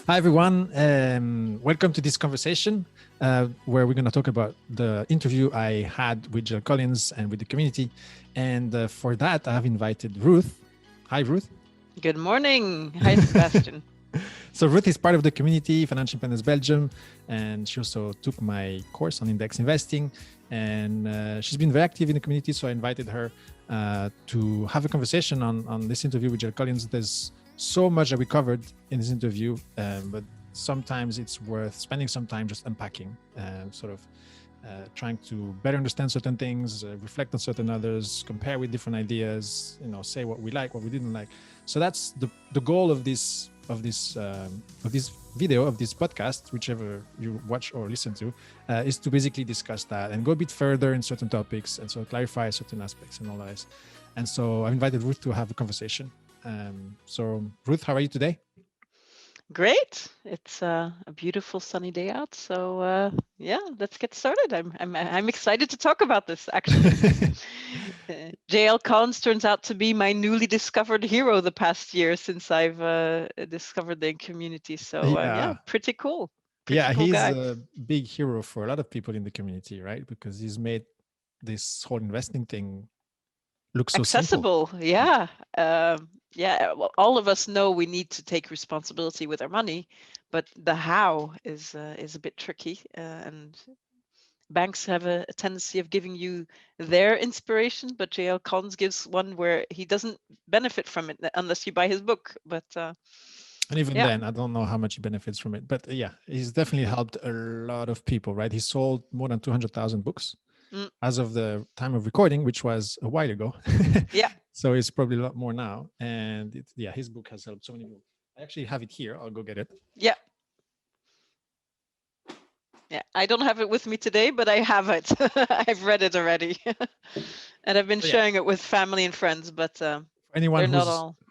Hi, everyone. Welcome to this conversation where we're going to talk about the interview I had with Jill Collins and with the community. And for that, I have invited Ruth. Hi, Ruth. Good morning. Hi, Sebastien. So Ruth is part of the community, Financial Independence Belgium, and she also took my course on index investing. And she's been very active in the community, so I invited her to have a conversation on this interview with Jill Collins. There's so much that we covered in this interview, but sometimes it's worth spending some time just unpacking, trying to better understand certain things, reflect on certain others, compare with different ideas, say what we like, what we didn't like. So that's the goal of this video, of this podcast, whichever you watch or listen to, is to basically discuss that and go a bit further in certain topics and so clarify certain aspects and all that. And so I've invited Ruth to have a conversation. So Ruth, how are you today? Great. It's a beautiful sunny day out. So yeah, let's get started. I'm excited to talk about this, actually. J.L. Collins turns out to be my newly discovered hero the past year since I've discovered the community. So yeah, pretty cool. Pretty cool he's guy. A big hero for a lot of people in the community, right? Because he's made this whole investing thing look so accessible. Simple. Yeah. Well, all of us know we need to take responsibility with our money, but the how is a bit tricky, and banks have a tendency of giving you their inspiration, but J.L. Collins gives one where he doesn't benefit from it unless you buy his book. But and even then, I don't know how much he benefits from it. But yeah, he's definitely helped a lot of people, right? He sold more than 200,000 books as of the time of recording, which was a while ago. Yeah. So it's probably a lot more now. And his book has helped so many people. I actually have it here. I'll go get it. Yeah. Yeah, I don't have it with me today, but I have it. I've read it already. And I've been sharing it with family and friends, but for anyone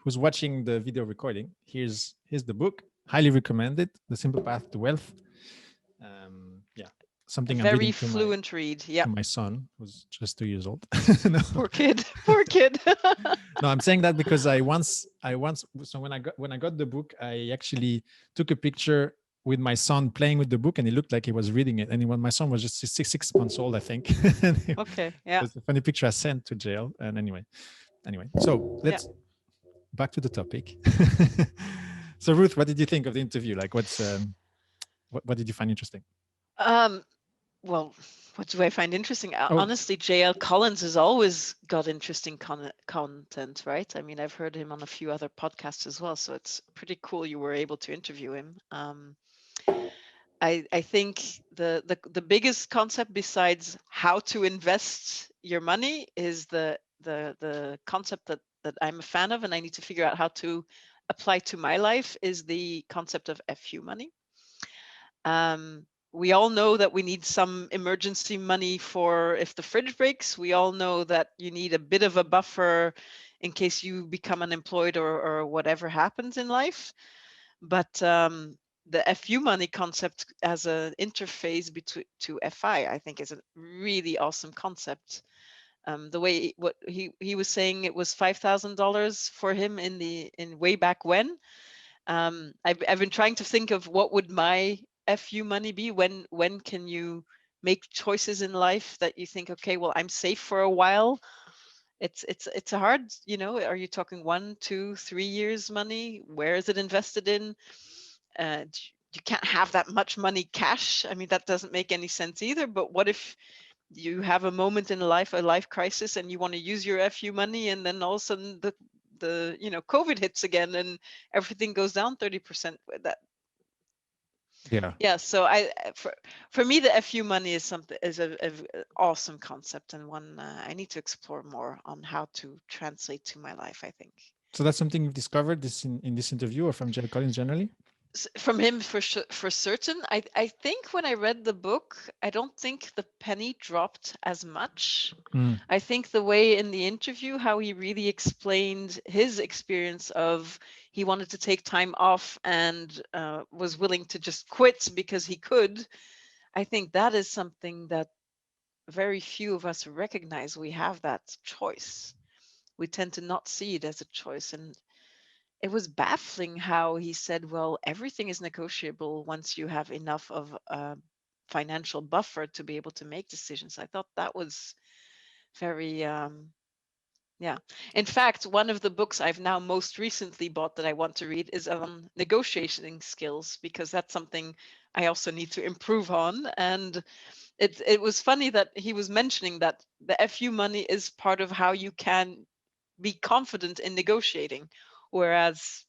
who's watching the video recording, here's the book. Highly recommended. The Simple Path to Wealth. Something very I'm reading fluent read. Yeah, to my son, who's just 2 years old. No. Poor kid. No, I'm saying that because I once so when I got the book, I actually took a picture with my son playing with the book, and it looked like he was reading it. And when my son was just six months old, I think. Okay. Yeah. It's a funny picture I sent to Jail. And anyway, so let's back to the topic. So Ruth, what did you think of the interview? Like, what did you find interesting? Well, what do I find interesting? Honestly, J.L. Collins has always got interesting content, right? I mean, I've heard him on a few other podcasts as well, so it's pretty cool you were able to interview him. I think the biggest concept besides how to invest your money is the concept that I'm a fan of, and I need to figure out how to apply to my life, is the concept of FU money. We all know that we need some emergency money for if the fridge breaks. We all know that you need a bit of a buffer in case you become unemployed or whatever happens in life. But the FU money concept as an interface to FI, I think, is a really awesome concept. The way what he was saying, it was $5,000 for him in way back when. I've been trying to think of what would my FU money be. When can you make choices in life that you think, okay, well, I'm safe for a while. It's a hard, are you talking 1, 2, 3 years money? Where is it invested in? You can't have that much money cash. I mean, that doesn't make any sense either. But what if you have a moment in life, a life crisis, and you want to use your FU money, and then all of a sudden the COVID hits again and everything goes down 30%? So for me, the FU money is an awesome concept, and one I need to explore more on how to translate to my life, I think. So that's something you've discovered in this interview, or from J.L. Collins generally? From him for certain. I think when I read the book, I don't think the penny dropped as much. I think the way in the interview, how he really explained his experience of he wanted to take time off and was willing to just quit because he could. I think that is something that very few of us recognize. We have that choice. We tend to not see it as a choice. And it was baffling how he said, well, everything is negotiable once you have enough of a financial buffer to be able to make decisions. I thought that was very, yeah. In fact, one of the books I've now most recently bought that I want to read is on negotiating skills, because that's something I also need to improve on. And it was funny that he was mentioning that the FU money is part of how you can be confident in negotiating, whereas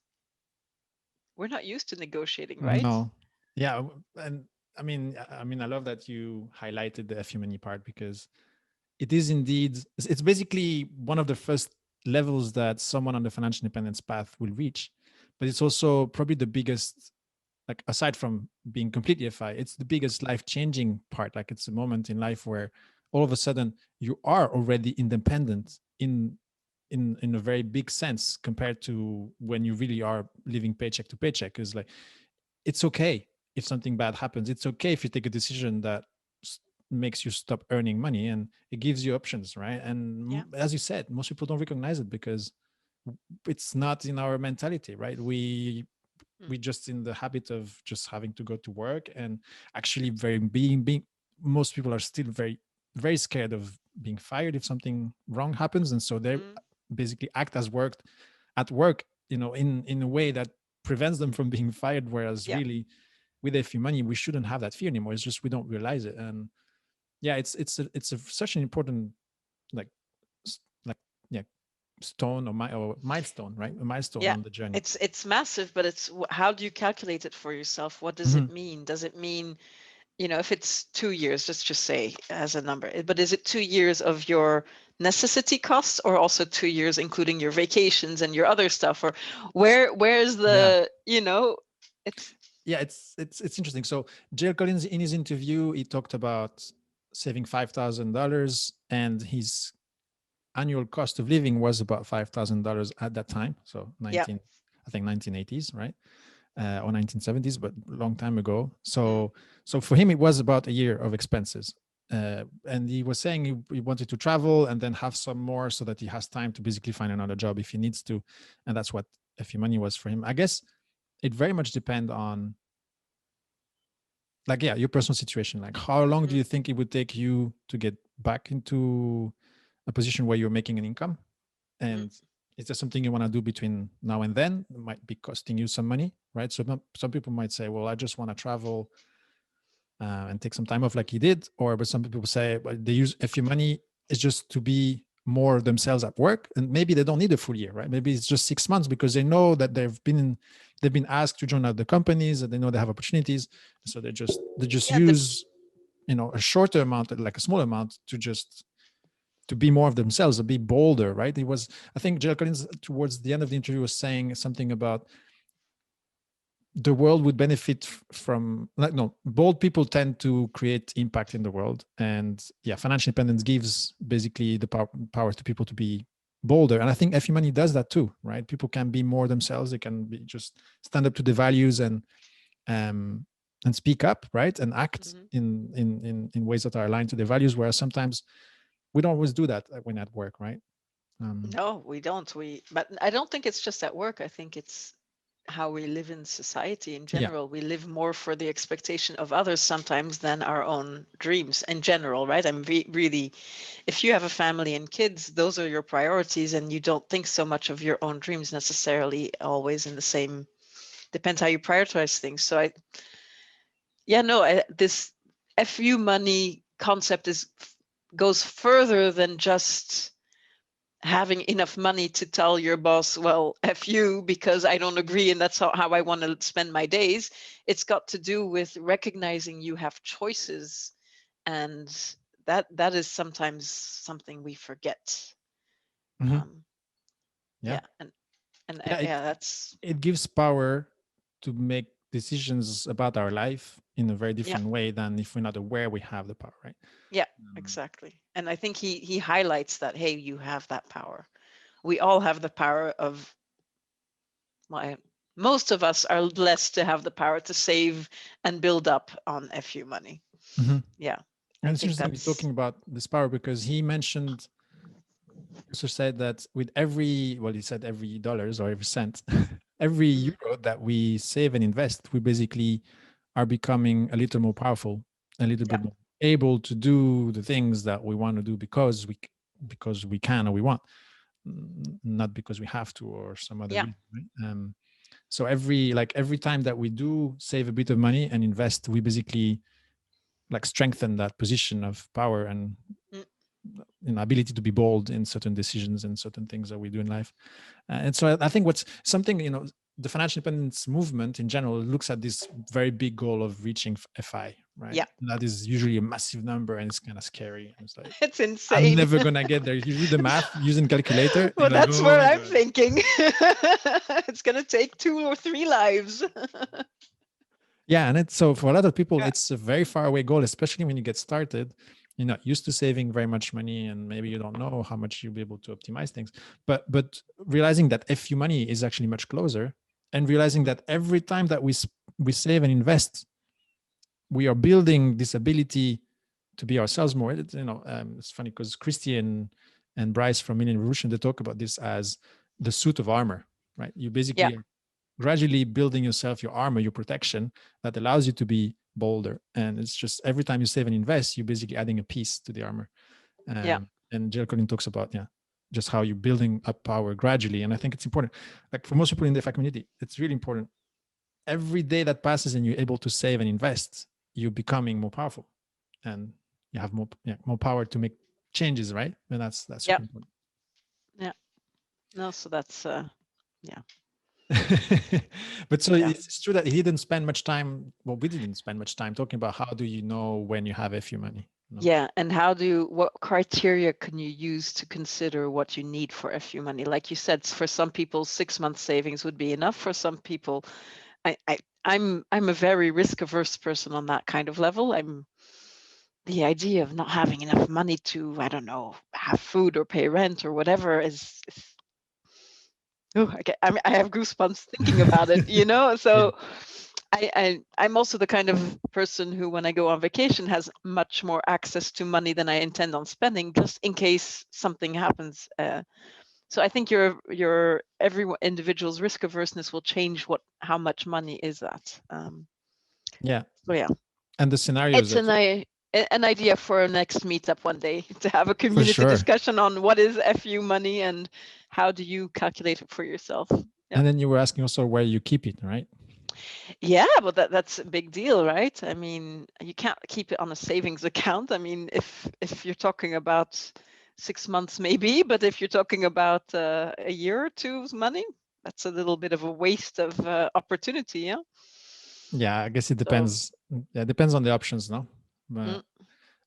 we're not used to negotiating, right? No. Yeah. And I love that you highlighted the FU part, because it is indeed, it's basically one of the first levels that someone on the financial independence path will reach. But it's also probably the biggest, like aside from being completely FI, it's the biggest life-changing part. Like it's a moment in life where all of a sudden you are already independent in a very big sense compared to when you really are living paycheck to paycheck. Because like it's okay if something bad happens. It's okay if you take a decision that makes you stop earning money, and it gives you options, right? And Yeah. as you said, most people don't recognize it because it's not in our mentality, right? We Mm. just in the habit of just having to go to work, and actually very being most people are still very very scared of being fired if something wrong happens, and so they Mm. basically act as work at work, in a way that prevents them from being fired, whereas Yeah. really with a few money we shouldn't have that fear anymore. It's just we don't realize it. And yeah, such an important, like like yeah, stone or milestone, right? A milestone Yeah. on the journey. It's massive, but it's how do you calculate it for yourself? What does Mhm. it mean? Does it mean, if it's 2 years, let's just say as a number, but is it 2 years of your necessity costs, or also 2 years including your vacations and your other stuff? Or where's Yeah. the, it's, Yeah, it's interesting. So Jill Collins, in his interview, he talked about saving $5,000, and his annual cost of living was about $5,000 at that time. So yeah. I think 1980s, right? Or 1970s, but a long time ago. Mm. So for him, it was about a year of expenses. And he was saying he wanted to travel and then have some more so that he has time to basically find another job if he needs to. And that's what FU money was for him. I guess it very much depends on, like, yeah, your personal situation. Like, how long do Mm. you think it would take you to get back into a position where you're making an income? Mm. And is there something you want to do between now and then? It might be costing you some money, right? So some people might say, well, I just want to travel and take some time off like he did. But some people say, well, they use FU money is just to be more themselves at work, and maybe they don't need a full year, right? Maybe it's just 6 months because they know that they've been asked to join other companies, and they know they have opportunities, so they just Yeah. use a shorter amount, like a small amount, to be more of themselves, to be bolder, right? I think Jill Collins towards the end of the interview was saying something about the world would benefit from, like, no, bold people tend to create impact in the world, and yeah, financial independence gives basically the power to people to be bolder. And I think FE money does that too, right? People can be more themselves. They can just stand up to the values um and speak up, right, and act Mhm. in ways that are aligned to their values, whereas sometimes we don't always do that when at work, right? No, we don't. But I don't think it's just at work. I think it's how we live in society in Yeah. general. We live more for the expectation of others sometimes than our own dreams in general, right? I'm really, if you have a family and kids, those are your priorities, and you don't think so much of your own dreams necessarily always in the same, depends how you prioritize things. So yeah, no, this FU money concept goes further than just having enough money to tell your boss, well, F you, because I don't agree and that's how I want to spend my days. It's got to do with recognizing you have choices. And that is sometimes something we forget. Mhm. Um, Yeah. yeah. And Yeah, yeah, that's, it gives power to make decisions about our life in a very yeah, different way than if we're not aware we have the power, right? yeah, um, exactly. And I think he highlights that, hey, you have that power. We all have the power of, well, most of us are blessed to have the power to save and build up on FU money. mhm. Yeah, I And it's think interesting you're that's, talking about this power, because he mentioned also said that with every, well, he said every dollars or every cent, every Mhm. euro that we save and invest, we basically are becoming a little more powerful, a little Yeah. bit more able to do the things that we want to do because we can or we want, not because we have to or some other Yeah. reason. Right? So every time that we do save a bit of money and invest, we basically like strengthen that position of power and Mm. ability to be bold in certain decisions and certain things that we do in life. And so I think what's something, the financial independence movement in general looks at this very big goal of reaching FI, right? Yeah. And that is usually a massive number and it's kind of scary. And it's like, It's I'm insane. never going to get there. You do the math using calculator and Well, you're like, that's oh what my I'm God. thinking. It's gonna take 2 or 3 lives. Yeah. And it's so for a lot of people, Yeah. it's a very far away goal, especially when you get started. You're not used to saving very much money and maybe you don't know how much you'll be able to optimize things. But realizing that FU money is actually much closer and realizing that every time that we save and invest, we are building this ability to be ourselves more. It's funny because Christy and Bryce from Millennium Revolution, they talk about this as the suit of armor, right? You Yeah. basically are gradually building yourself your armor, your protection that allows you to be bolder. And it's just every time you save and invest, you're basically adding a piece to the armor. Yeah. And Jill Collin talks about, just how you're building up power gradually. And I think it's important. Like for most people in the FI community, it's really important. Every day that passes and you're able to save and invest, you're becoming more powerful and you have more power to make changes, right? And that's Yeah. super important. Yeah. No, so that's yeah. But so Yeah. it's true that he didn't spend much time. Well, we didn't spend much time talking about how do you know when you have FU money. Yeah, and what criteria can you use to consider what you need for FU money? Like you said, for some people, 6 months savings would be enough. For some people, I'm a very risk averse person on that kind of level. The idea of not having enough money to, I don't know, have food or pay rent or whatever is oh, I have goosebumps thinking about it, Yeah. So I'm also the kind of person who, when I go on vacation, has much more access to money than I intend on spending, just in case something happens. So I think every individual's risk averseness will change how much money is that. Yeah. So yeah, And the scenarios it's that an idea for a next meetup one day to have a for community sure. discussion on what is FU money and how do you calculate it for yourself. Yeah. And then you were asking also where you keep it, right? Yeah, but that's a big deal, right? I mean, you can't keep it on a savings account. I mean, if you're talking about 6 months, maybe, but if you're talking about a year or two's money, that's a little bit of a waste of opportunity, yeah. Yeah, I guess it So, depends. Yeah, it depends on the options, no? But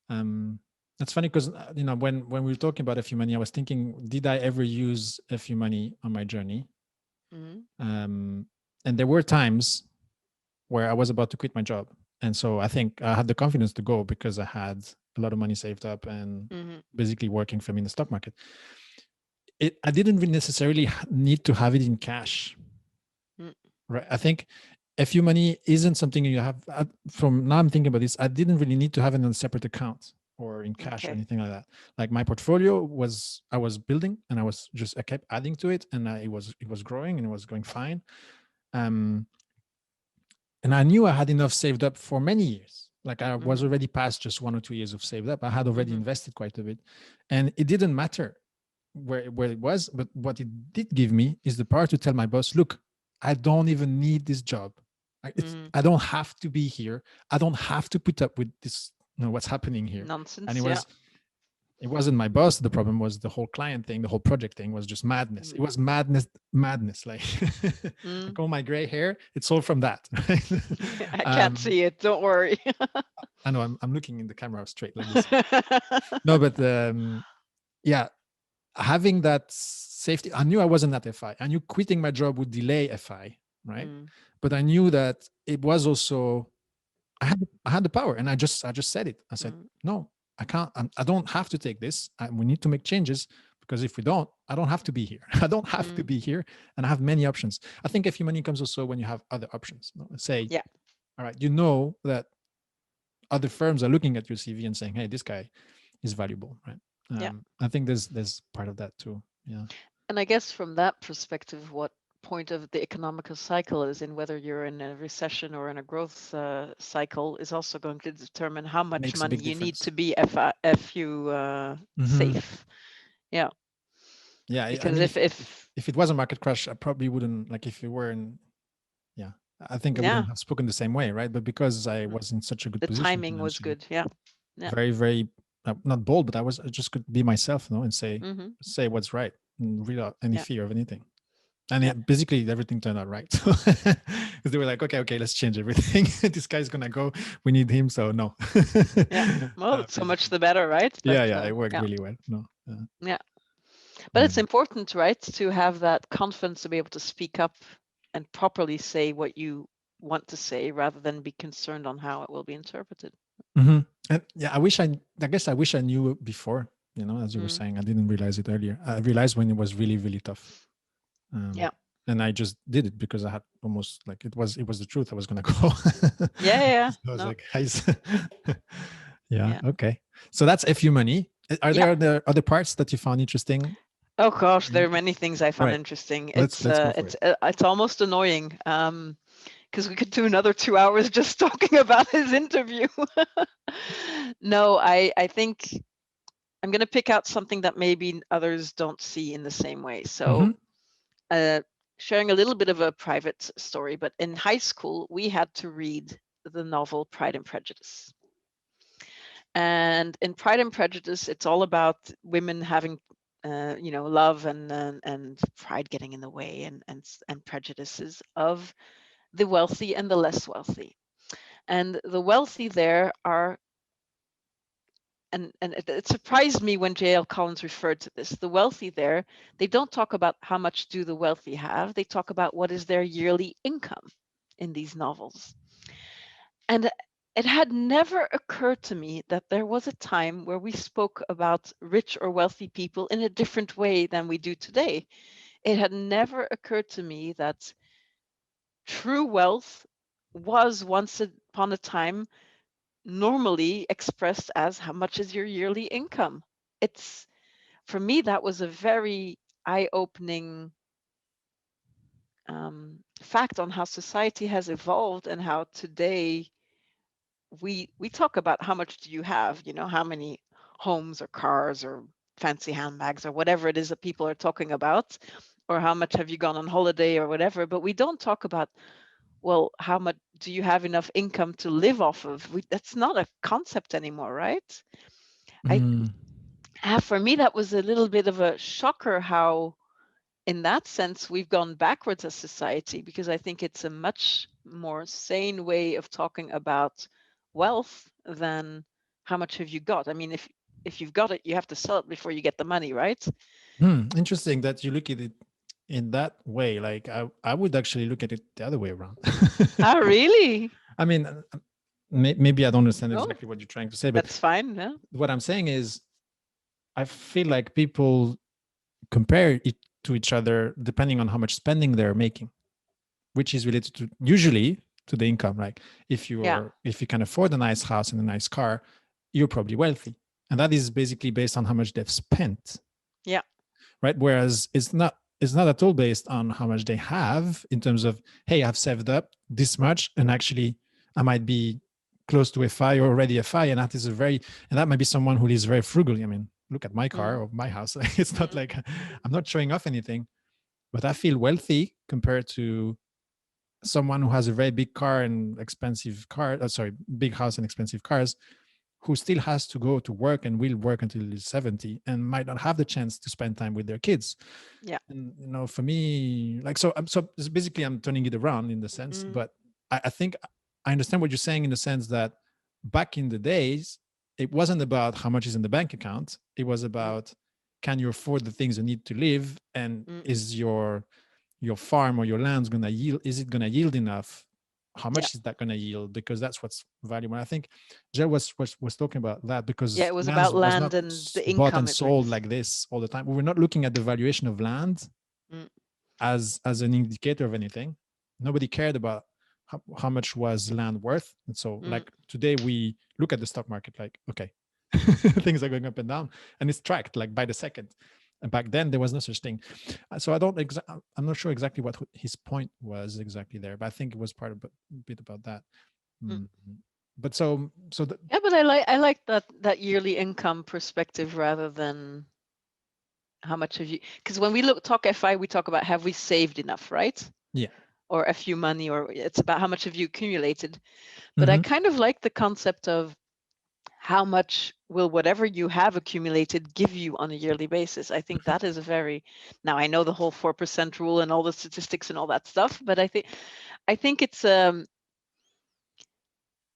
mm, it's funny because when we were talking about FU money, I was thinking, did I ever use FU money on my journey? mm, And there were times where I was about to quit my job. And so I think I had the confidence to go because I had a lot of money saved up and mhm, basically working for me in the stock market. I didn't really necessarily need to have it in cash, mm, right? I think FU money isn't something you have. From now I'm thinking about this, I didn't really need to have it in a separate account or in cash or okay. anything like that. Like my portfolio I was building and I kept adding to it and it was growing and it was going fine. Um, and I knew I had enough saved up for many years. Like I was Mhm, already past just 1 or 2 years of saved up. I had already mhm, invested quite a bit, and it didn't matter where it was. But what it did give me is the power to tell my boss, "Look, I don't even need this job. mhm. I don't have to be here. I don't have to put up with this. What's happening here." And Nonsense, yeah. it wasn't my boss. The problem was the whole client thing, the whole project thing was just madness. It Mm, was madness. Like, mm. like all my gray hair, it's all from that. Right? I can't um, see it, don't worry. I know I'm looking in the camera straight like this. No, but yeah, having that safety, I knew I wasn't at FI. I knew quitting my job would delay FI, right? Mm, But I knew that it was also I had the power, and I just said it. I said, mm, no, I can't. I don't have to take this. We need to make changes because if we don't, I don't have to be here. I don't have to mm. be here, and I have many options. I think FU money comes also when you have other options. Say, Yeah. all right, you know that other firms are looking at your CV and saying, hey, this guy is valuable, right? Yeah. I think there's part of that too. Yeah. And I guess from that perspective, what point of the economical cycle is in, whether you're in a recession or in a growth cycle, is also going to determine how much Makes a money big you need difference. to be FU Hmm. safe. Yeah, Yeah, I because mean, if if it was a market crash, I probably wouldn't, like, if it were in, yeah, I think I yeah, wouldn't have spoken the same way, right? But because I mm, was in such a good the position timing was financially, good. Yeah, yeah, very, very not bold, but I just could be myself, and mm-hmm, say what's right, without any yeah, fear of anything. And yeah, basically everything turned out right. Because they were like, okay, let's change everything. This guy's gonna go. We need him. So no. yeah. Well, so much Basically. the better, right? But Yeah, it worked yeah, really well. No. yeah. But it's Mm. important, right, to have that confidence to be able to speak up and properly say what you want to say, rather than be concerned on how it will be interpreted. Mm-hmm. And yeah, I guess I wish I knew it before, as you were Mm, saying. I didn't realize it earlier. I realized when it was really, really tough. yeah, And I just did it because I had almost, like, it was the truth. I was gonna go. yeah, yeah, yeah. So I was No, like, guys. Yeah, yeah, okay. So that's FU money. Are yeah. there other parts that you found interesting? Oh gosh, there are many things I All found right, interesting. let's go for it. It's almost annoying, because we could do another 2 hours just talking about his interview. No, I think I'm going to pick out something that maybe others don't see in the same way. So, Mhm. sharing a little bit of a private story, but in high school, we had to read the novel Pride and Prejudice. And in Pride and Prejudice, it's all about women having, love and pride getting in the way, and prejudices of the wealthy and the less wealthy. And the wealthy there are, and it surprised me when J.L. Collins referred to this. The wealthy there, they don't talk about how much do the wealthy have. They talk about what is their yearly income in these novels. And it had never occurred to me that there was a time where we spoke about rich or wealthy people in a different way than we do today. It had never occurred to me that true wealth was once upon a time normally expressed as how much is your yearly income. It's, for me, that was a very eye-opening fact on how society has evolved, and how today we talk about how much do you have, how many homes or cars or fancy handbags or whatever it is that people are talking about, or how much have you gone on holiday or whatever, but we don't talk about, well, how much do you have enough income to live off of? That's not a concept anymore, right? I Mm. For me, that was a little bit of a shocker, how in that sense we've gone backwards as society, because I think it's a much more sane way of talking about wealth than how much have you got. I mean, if you've got it, you have to sell it before you get the money, right? Interesting that you look at it in that way. Like, I would actually look at it the other way around. Ah, really? I mean, maybe I don't understand Oh, exactly what you're trying to say, but that's fine. Yeah. what I'm saying is, I feel like people compare it to each other depending on how much spending they're making, which is related to, usually, to the income. Like, Yeah. if you can afford a nice house and a nice car, you're probably wealthy, and that is basically based on how much they've spent, Yeah. right? Whereas it's not at all based on how much they have, in terms of, hey, I've saved up this much, and actually I might be close to a FI or already a FI, and that might be someone who lives very frugally. I mean, look at my car Mm, or my house. It's not mm, like I'm not showing off anything, but I feel wealthy compared to someone who has a very big car and expensive car. Sorry, big house and expensive cars, who still has to go to work and will work until he's 70 and might not have the chance to spend time with their kids. yeah. And for me, like, so basically I'm turning it around in the sense, Mm, but I think I understand what you're saying, in the sense that back in the days, it wasn't about how much is in the bank account. It was mm, about, can you afford the things you need to live, and mm, mm. is your farm or your land's going to yield, is it going to yield enough? How Yeah. much is that going to yield? Because that's what's valuable. I think Jill was talking about that, Yeah. because It was land about was land not and the bought income and it sold brings. like this all the time. We were not looking at the valuation of land Mm, as an indicator of anything. Nobody cared about how much was land worth. And so, mm, like, today we look at the stock market like, okay, things are going up and down, and it's tracked like by the second. And back then there was no such thing. So I'm not sure exactly what his point was exactly there, but I think it was part of a bit about that. Mm. But so Yeah, but I like that yearly income perspective rather than how much have you, because when we talk FI, we talk about have we saved enough, right? yeah. Or FU money, or it's about how much have you accumulated. But I kind of like the concept of how much will whatever you have accumulated give you on a yearly basis. I think that is a very, now I know the whole 4% rule and all the statistics and all that stuff, but I think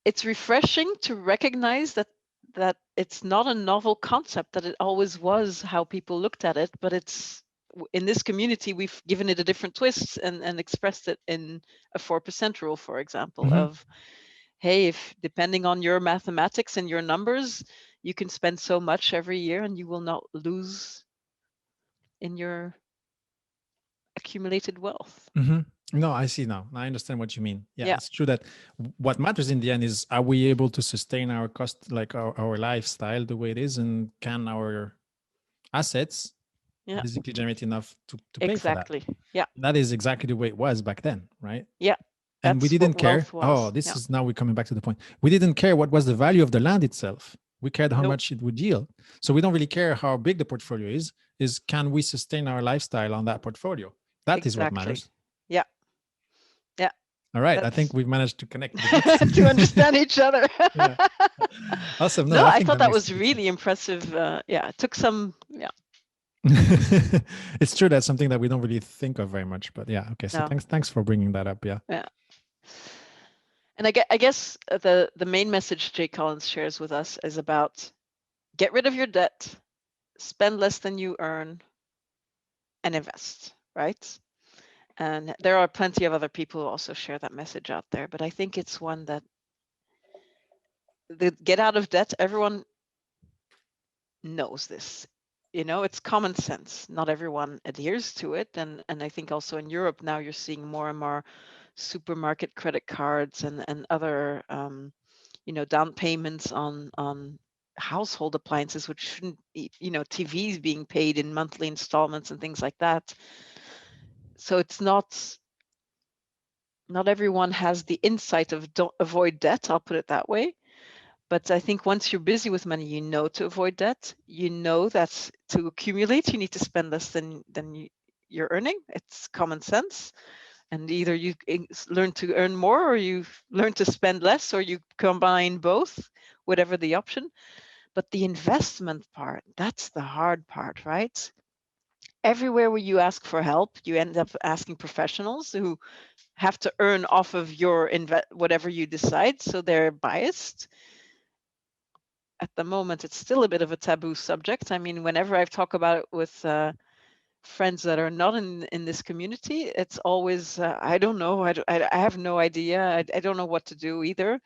it's refreshing to recognize that it's not a novel concept, that it always was how people looked at it, but it's in this community we've given it a different twist and expressed it in a 4% rule, for example, of hey, if depending on your mathematics and your numbers, you can spend so much every year and you will not lose in your accumulated wealth. No, I see now. I understand what you mean. Yeah, Yeah. it's true that what matters in the end is, are we able to sustain our cost, like our lifestyle the way it is, and can our assets basically generate enough to pay for that? Exactly. Yeah. That is exactly the way it was back then, right? Yeah. And we That's what didn't care. wealth was. This is now we're coming back to the point. We didn't care what was the value of the land itself. We cared how much it would yield. So we don't really care how big the portfolio is. Is can we sustain our lifestyle on that portfolio? That is what matters. Yeah. Yeah. All right. I think we've managed to connect to understand each other. Yeah. Awesome. No, I think thought that was really impressive. Yeah, it took some. Yeah. It's true, that's something that we don't really think of very much, but yeah. Okay. So No. thanks for bringing that up. Yeah. Yeah. And I guess the main message Jay Collins shares with us is about get rid of your debt, spend less than you earn, and invest, right? And there are plenty of other people who also share that message out there, but I think it's one that the get out of debt, everyone knows this. You know, it's common sense. Not everyone adheres to it. And I think also in Europe now you're seeing more and more supermarket credit cards and other down payments on household appliances, which shouldn't be, TVs being paid in monthly installments and things like that. So it's not everyone has the insight of don't avoid debt, I'll put it that way. But I think once you're busy with money, to avoid debt, that to accumulate, you need to spend less than you're earning. It's common sense. And either you learn to earn more, or you learn to spend less, or you combine both, whatever the option. But the investment part, that's the hard part, right? Everywhere where you ask for help, you end up asking professionals who have to earn off of your whatever you decide. So they're biased. At the moment, it's still a bit of a taboo subject. I mean, whenever I talk about it with friends that are not in this community, it's always, I don't know, I have no idea. I don't know what to do either.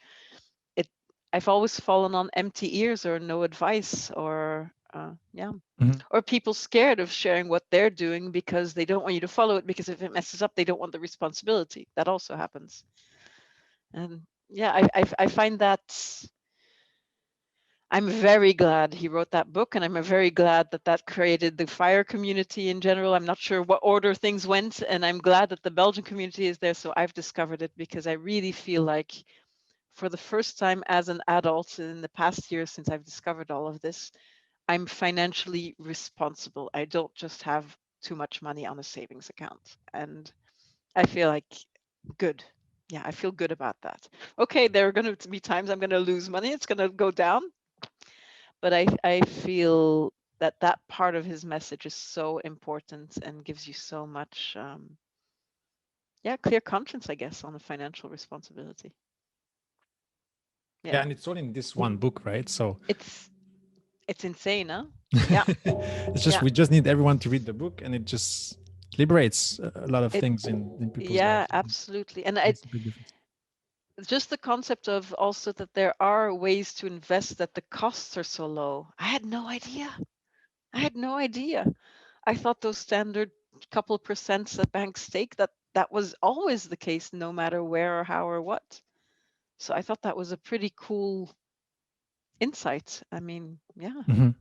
I've always fallen on empty ears or no advice, or or people scared of sharing what they're doing because they don't want you to follow it, because if it messes up, they don't want the responsibility. That also happens. And yeah, I find that I'm very glad he wrote that book, and I'm very glad that created the FIRE community in general. I'm not sure what order things went, and I'm glad that the Belgian community is there, so I've discovered it, because I really feel like for the first time as an adult in the past year since I've discovered all of this, I'm financially responsible. I don't just have too much money on a savings account, and I feel like good. Yeah, I feel good about that. Okay, there are going to be times I'm going to lose money. It's going to go down. But I feel that part of his message is so important and gives you so much, clear conscience, I guess, on the financial responsibility. Yeah, and it's all in this one book, right? So it's insane, huh? Yeah. It's just we just need everyone to read the book, and it just liberates a lot of things in people's lives. Yeah, absolutely. And it's a big difference. Just the concept of also that there are ways to invest that the costs are so low. I had no idea. I thought those standard couple of percents that banks take, that was always the case, no matter where or how or what. So I thought that was a pretty cool insight. I mean, yeah. Mhm.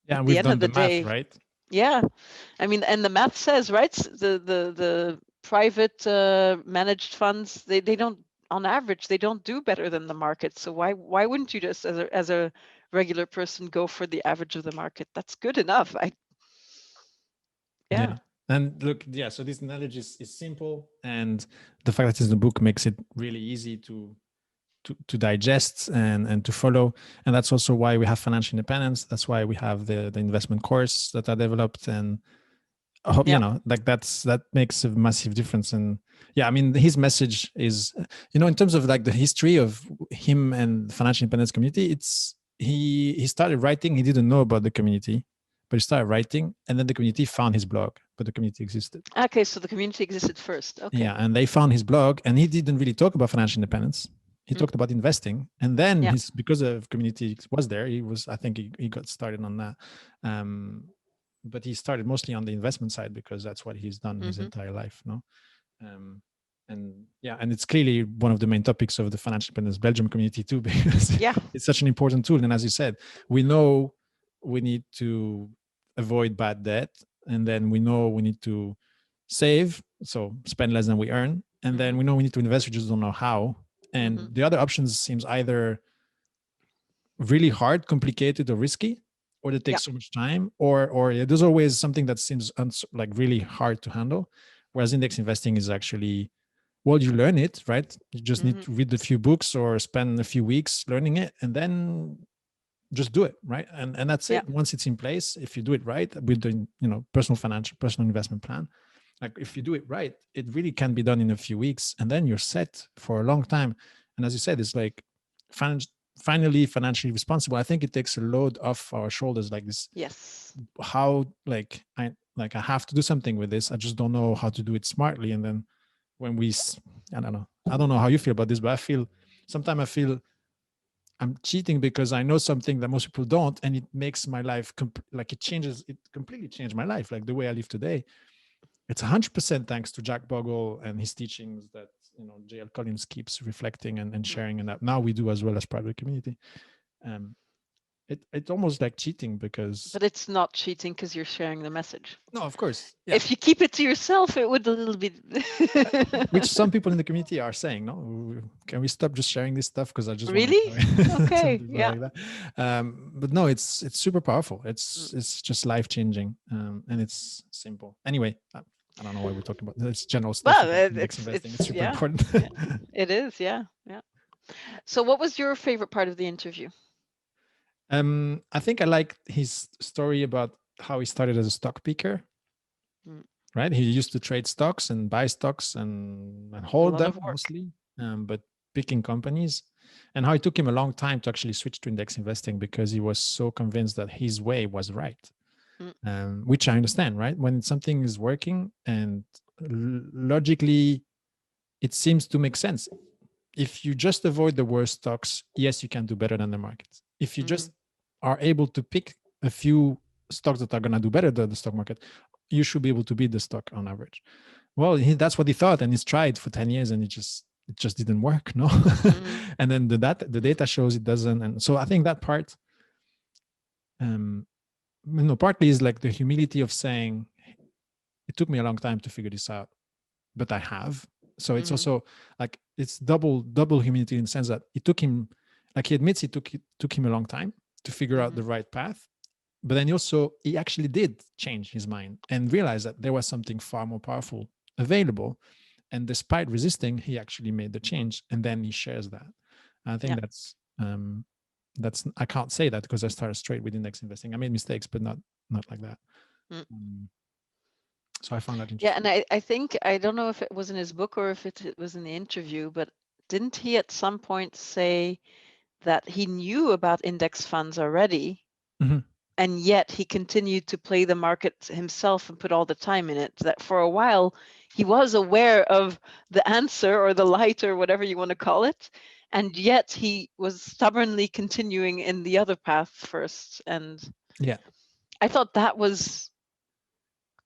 Yeah, At and the we've end of done the the math, day, right? yeah. I mean, and the math says, right, the private managed funds, they don't, on average, they don't do better than the market. So why wouldn't you just, as a regular person, go for the average of the market? That's good enough. Yeah. Yeah. And look, yeah, so this knowledge is simple, and the fact that it's in the book makes it really easy to digest and to follow. And that's also why we have financial independence. That's why we have the investment course that I developed. And you Yeah. know, like that makes a massive difference. And yeah, I mean, his message is, you know, in terms of like the history of him and the financial independence community, it's he started writing. He didn't know about the community, but he started writing, and then the community found his blog, but the community existed. Okay, so the community existed first. Okay. Yeah, and they found his blog, and he didn't really talk about financial independence. He talked about investing, and then Yeah. his, because of community was there, he was, I think he got started on that. um but he started mostly on the investment side because that's what he's done his entire life, no? um and yeah, and it's clearly one of the main topics of the financial independence Belgium community too, because Yeah. it's such an important tool. And as you said, we know we need to avoid bad debt, and then we know we need to save, so spend less than we earn, and then we know we need to invest, we just don't know how. And the other options seems either really hard, complicated, or risky, or they take Yeah. so much time, or yeah, there's always something that seems like really hard to handle. Whereas index investing is actually, well, you learn it, right? You just need to read a few books or spend a few weeks learning it, and then just do it, right? And that's Yeah. it. Once it's in place, if you do it right with the, you know, personal investment plan, like if you do it right, it really can be done in a few weeks, and then you're set for a long time. And as you said, it's like finally financially responsible. I think it takes a load off our shoulders, like this, Yes. how I have to do something with this, I just don't know how to do it smartly. And then when I don't know how you feel about this, but I feel sometimes I feel I'm cheating because I know something that most people don't, and it makes my life like it completely changed my life, like the way I live today. It's 100% thanks to Jack Bogle and his teachings that, you know, JL Collins keeps reflecting and sharing, and that now we do as well as private community. Um, it's almost like cheating because, But it's not cheating because you're sharing the message. no, of course, yeah, If you keep it to yourself, it would a little bit. which some people in the community are saying, no, can we stop just sharing this stuff because I just want to Really? enjoy. Some Okay. people are Yeah. like that. But no, it's super powerful. It's just life changing, and it's simple. Anyway, I don't know why we're talking about this general stuff Well, about index investing. It's super yeah, important. yeah, it is. Yeah. Yeah. So, what was your favorite part of the interview? I think I like his story about how he started as a stock picker. Mm. Right, he used to trade stocks and buy stocks and A hold lot them of work. mostly, but picking companies, and how it took him a long time to actually switch to index investing because he was so convinced that his way was right. Which I understand, right? When something is working and logically it seems to make sense, if you just avoid the worst stocks, yes, you can do better than the markets. If you just are able to pick a few stocks that are going to do better than the stock market, you should be able to beat the stock on average. Well, that's what he thought, and he's tried for 10 years, and it just didn't work, no. And then the data shows it doesn't. And so I think that part, partly is like the humility of saying, it took me a long time to figure this out, but I have. So it's also like it's double humility in the sense that it took him, like he admits it took him a long time to figure out the right path. But then he actually did change his mind and realize that there was something far more powerful available. And despite resisting, he actually made the change, and then he shares that. And I think that's I can't say that because I started straight with index investing. I made mistakes, but not like that. So I found that Yeah, interesting. and I think, I don't know if it was in his book or if it was in the interview, but didn't he at some point say that he knew about index funds already, and yet he continued to play the market himself and put all the time in it? That for a while he was aware of the answer or the light or whatever you want to call it, and yet he was stubbornly continuing in the other path first. And Yeah. I thought that was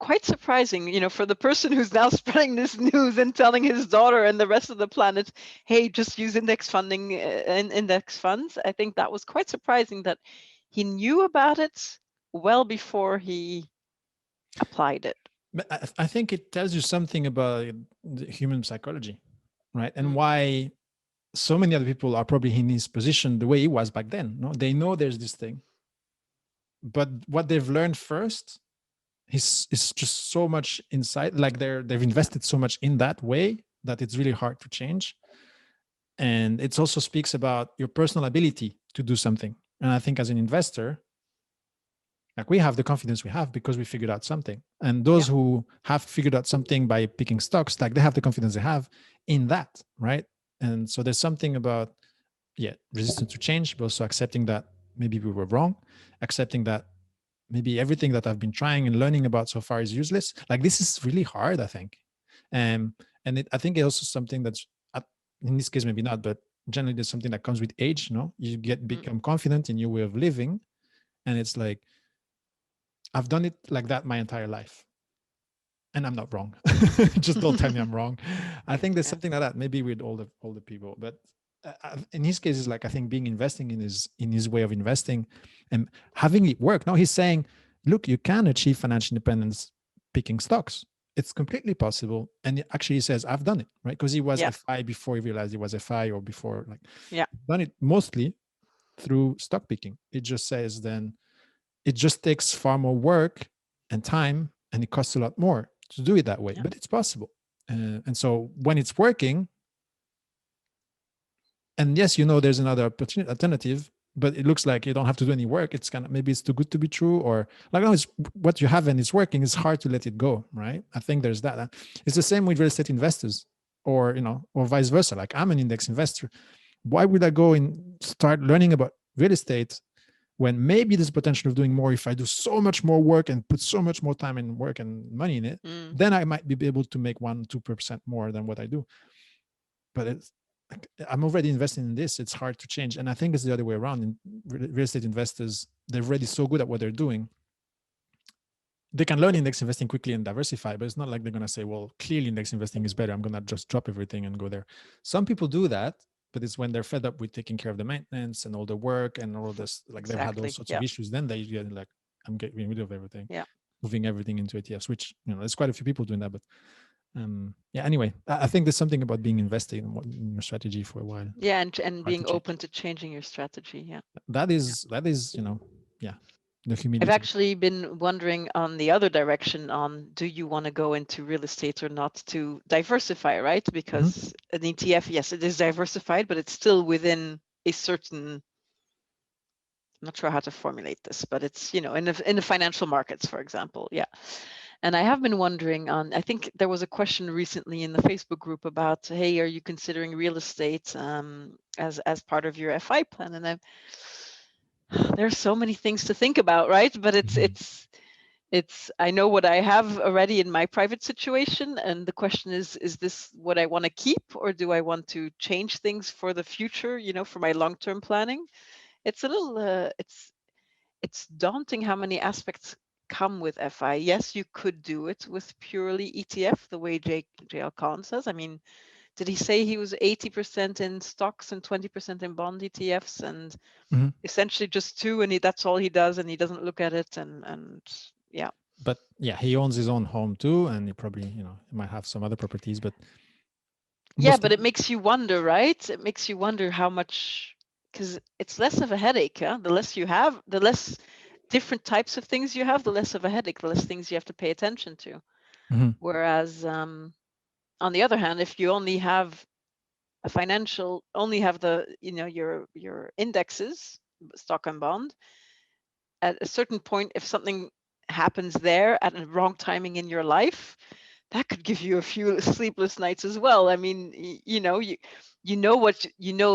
quite surprising, for the person who's now spreading this news and telling his daughter and the rest of the planet, hey, just use index funding and index funds. I think that was quite surprising that he knew about it well before he applied it. But I think it tells you something about the human psychology, right? And why so many other people are probably in his position the way he was back then. No, they know there's this thing, but what they've learned first is just so much inside. Like they've invested so much in that way that it's really hard to change. And it also speaks about your personal ability to do something. And I think as an investor, like we have the confidence we have because we figured out something. And those who have figured out something by picking stocks, like they have the confidence they have in that, right? And so there's something about resistance to change, but also accepting that maybe we were wrong, accepting that maybe everything that I've been trying and learning about so far is useless. Like this is really hard, I think. And I think it's also something that's, in this case maybe not, but generally there's something that comes with age. You become confident in your way of living, and it's like I've done it like that my entire life, and I'm not wrong. Just don't tell me I'm wrong. I think there's something like that maybe with older people, but in his case, it's like I think investing in his way of investing and having it work. Now he's saying, look, you can achieve financial independence picking stocks. It's completely possible. And actually he says, I've done it, right? Because he was FI before he realized he was FI, or before, done it mostly through stock picking. It just says then it just takes far more work and time, and it costs a lot more to do it that way, but it's possible. And so when it's working, and yes, there's another alternative, but it looks like you don't have to do any work. It's kind of, maybe it's too good to be true, or like, no, it's what you have and it's working. It's hard to let it go, right? I think there's that. It's the same with real estate investors, or or vice versa. Like I'm an index investor. Why would I go and start learning about real estate when maybe there's potential of doing more if I do so much more work and put so much more time and work and money in it? Then I might be able to make 1-2% more than what I do. But I'm already investing in this. It's hard to change. And I think it's the other way around. In real estate investors, they're already so good at what they're doing. They can learn index investing quickly and diversify, but it's not like they're going to say, well, clearly index investing is better, I'm going to just drop everything and go there. Some people do that, but it's when they're fed up with taking care of the maintenance and all the work and all this, like they've had all sorts of issues. Then they get like, I'm getting rid of everything, moving everything into ETFs, which, there's quite a few people doing that, but anyway, I think there's something about being invested in your strategy for a while. And being open to changing your strategy. That is the humility. I've actually been wondering on the other direction on, do you want to go into real estate or not to diversify, right? Because an ETF, yes, it is diversified, but it's still within a certain, I'm not sure how to formulate this, but it's, in the financial markets, for example. And I have been wondering on, I think there was a question recently in the Facebook group about, hey, are you considering real estate as part of your FI plan? And there's so many things to think about, right? But it's I know what I have already in my private situation, and the question is this what I want to keep, or do I want to change things for the future, for my long-term planning? It's a little it's daunting how many aspects come with FI. Yes, you could do it with purely ETF, the way JL Collins says. I mean, did he say he was 80% in stocks and 20% in bond ETFs, and essentially just two, and that's all he does, and he doesn't look at it, and But he owns his own home too, and he probably he might have some other properties, but but it makes you wonder, right? It makes you wonder how much, because it's less of a headache. The less you have, the less different types of things you have, the less of a headache, the less things you have to pay attention to. Whereas on the other hand, if you only have only have the your indexes, stock and bond, at a certain point, if something happens there at a wrong timing in your life, that could give you a few sleepless nights as well. I mean,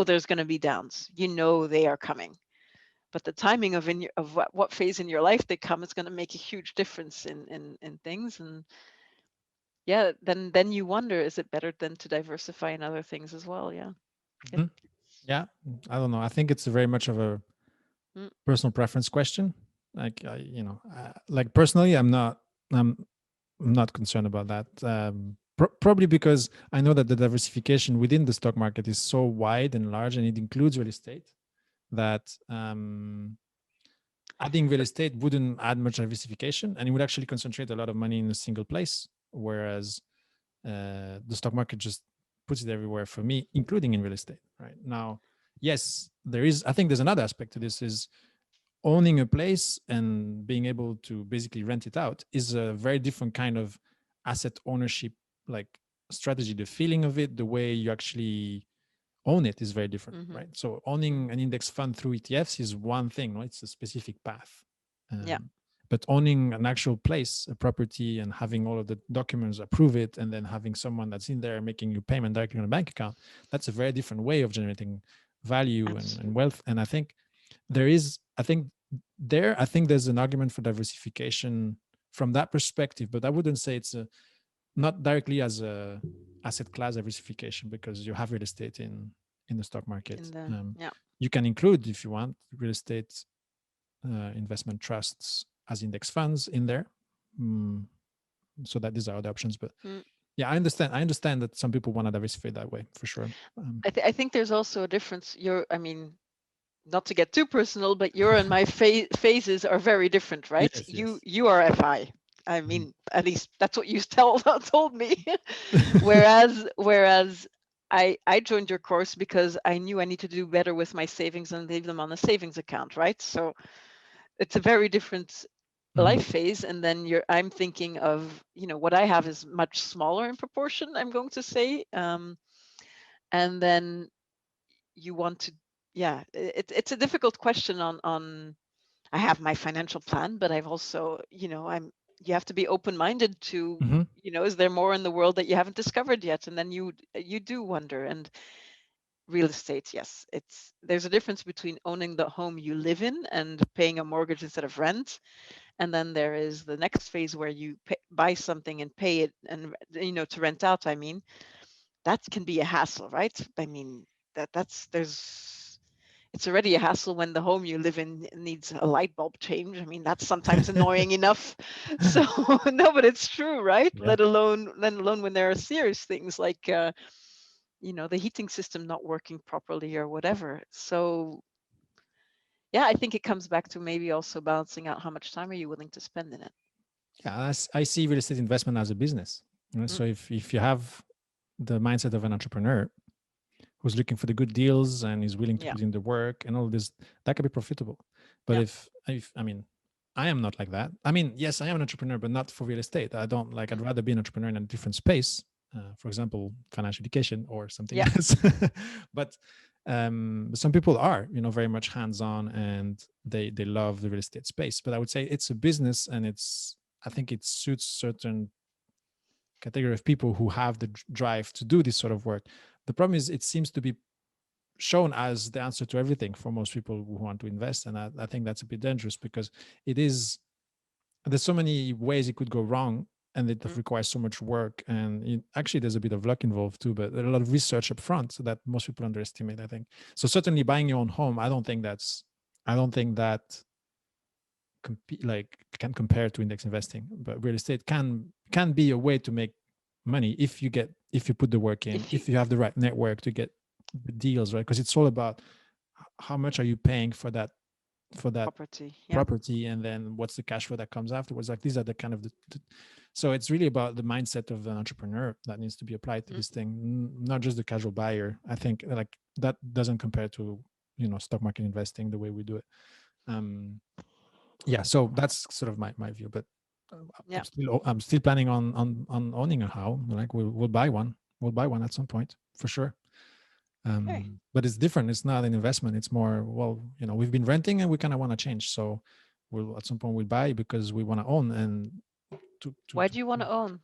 there's going to be downs, they are coming, but the timing of what phase in your life they come is going to make a huge difference in things. And then you wonder, is it better than to diversify in other things as well? I don't know. I think it's very much of a personal preference question. Like like personally, I'm I'm not concerned about that. Probably because I know that the diversification within the stock market is so wide and large, and it includes real estate, that adding real estate wouldn't add much diversification, and it would actually concentrate a lot of money in a single place. Whereas the stock market just puts it everywhere for me, including in real estate. Right now, yes, there is. I think there's another aspect to this: is owning a place and being able to basically rent it out is a very different kind of asset ownership, like strategy. The feeling of it, the way you actually own it, is very different, Mm-hmm. right? So owning an index fund through ETFs is one thing, right? It's a specific path. Yeah. But owning an actual place, a property, and having all of the documents approve it, and then having someone that's in there making you payment directly on a bank account, that's a very different way of generating value and wealth. And I think there is, I think there's an argument for diversification from that perspective, but I wouldn't say it's not directly as a asset class diversification, because you have real estate in the stock market. Yeah. You can include, if you want, real estate investment trusts as index funds in there, so that these are other options. But yeah, I understand that some people want to diversify that way, for sure. I think there's also a difference. I mean, not to get too personal, but your and my phases are very different, right? Yes, You are FI. I mean, at least that's what you told me. whereas I joined your course because I knew I need to do better with my savings and leave them on a savings account, right? So it's a very different life phase. And then I'm thinking of, what I have is much smaller in proportion, I'm going to say. And then you want to, yeah, it's a difficult question on I have my financial plan, but I've also, you have to be open-minded to, is there more in the world that you haven't discovered yet? And then you do wonder. And real estate, yes, there's a difference between owning the home you live in and paying a mortgage instead of rent. And then there is the next phase where you buy something and pay it, and to rent out. I mean, that can be a hassle, right? I mean, it's already a hassle when the home you live in needs a light bulb change. I mean, that's sometimes annoying enough. So no, but it's true, right? Yeah. Let alone when there are serious things like the heating system not working properly or whatever. So yeah, I think it comes back to maybe also balancing out how much time are you willing to spend in it. Yeah, I see real estate investment as a business. So if you have the mindset of an entrepreneur who's looking for the good deals and is willing to put in the work and all this, that can be profitable. But if I mean, I am not like that. I mean, yes, I am an entrepreneur, but not for real estate. I don't like. I'd rather be an entrepreneur in a different space. For example, financial education or something else. But some people are, very much hands-on, and they love the real estate space. But I would say it's a business, and I think it suits certain category of people who have the drive to do this sort of work. The problem is it seems to be shown as the answer to everything for most people who want to invest, and I think that's a bit dangerous, because there's so many ways it could go wrong, and it requires so much work, and actually there's a bit of luck involved too, but there's a lot of research up front, so that most people underestimate, I think. So certainly buying your own home, I don't think that can compare to index investing. But real estate can be a way to make money if you put the work in, if you have the right network to get the deals, right? Because it's all about how much are you paying for that property, and then what's the cash flow that comes afterwards. Like, these are the kind of so it's really about the mindset of an entrepreneur that needs to be applied to this thing, not just the casual buyer. I think like that doesn't compare to stock market investing the way we do it. Yeah, so that's sort of my view. But I'm still planning on owning a house. Like, we'll buy one at some point, for sure. But it's different. It's not an investment. It's more, we've been renting and we kind of want to change, so at some point we'll buy, because we want to own. And why do you want to own?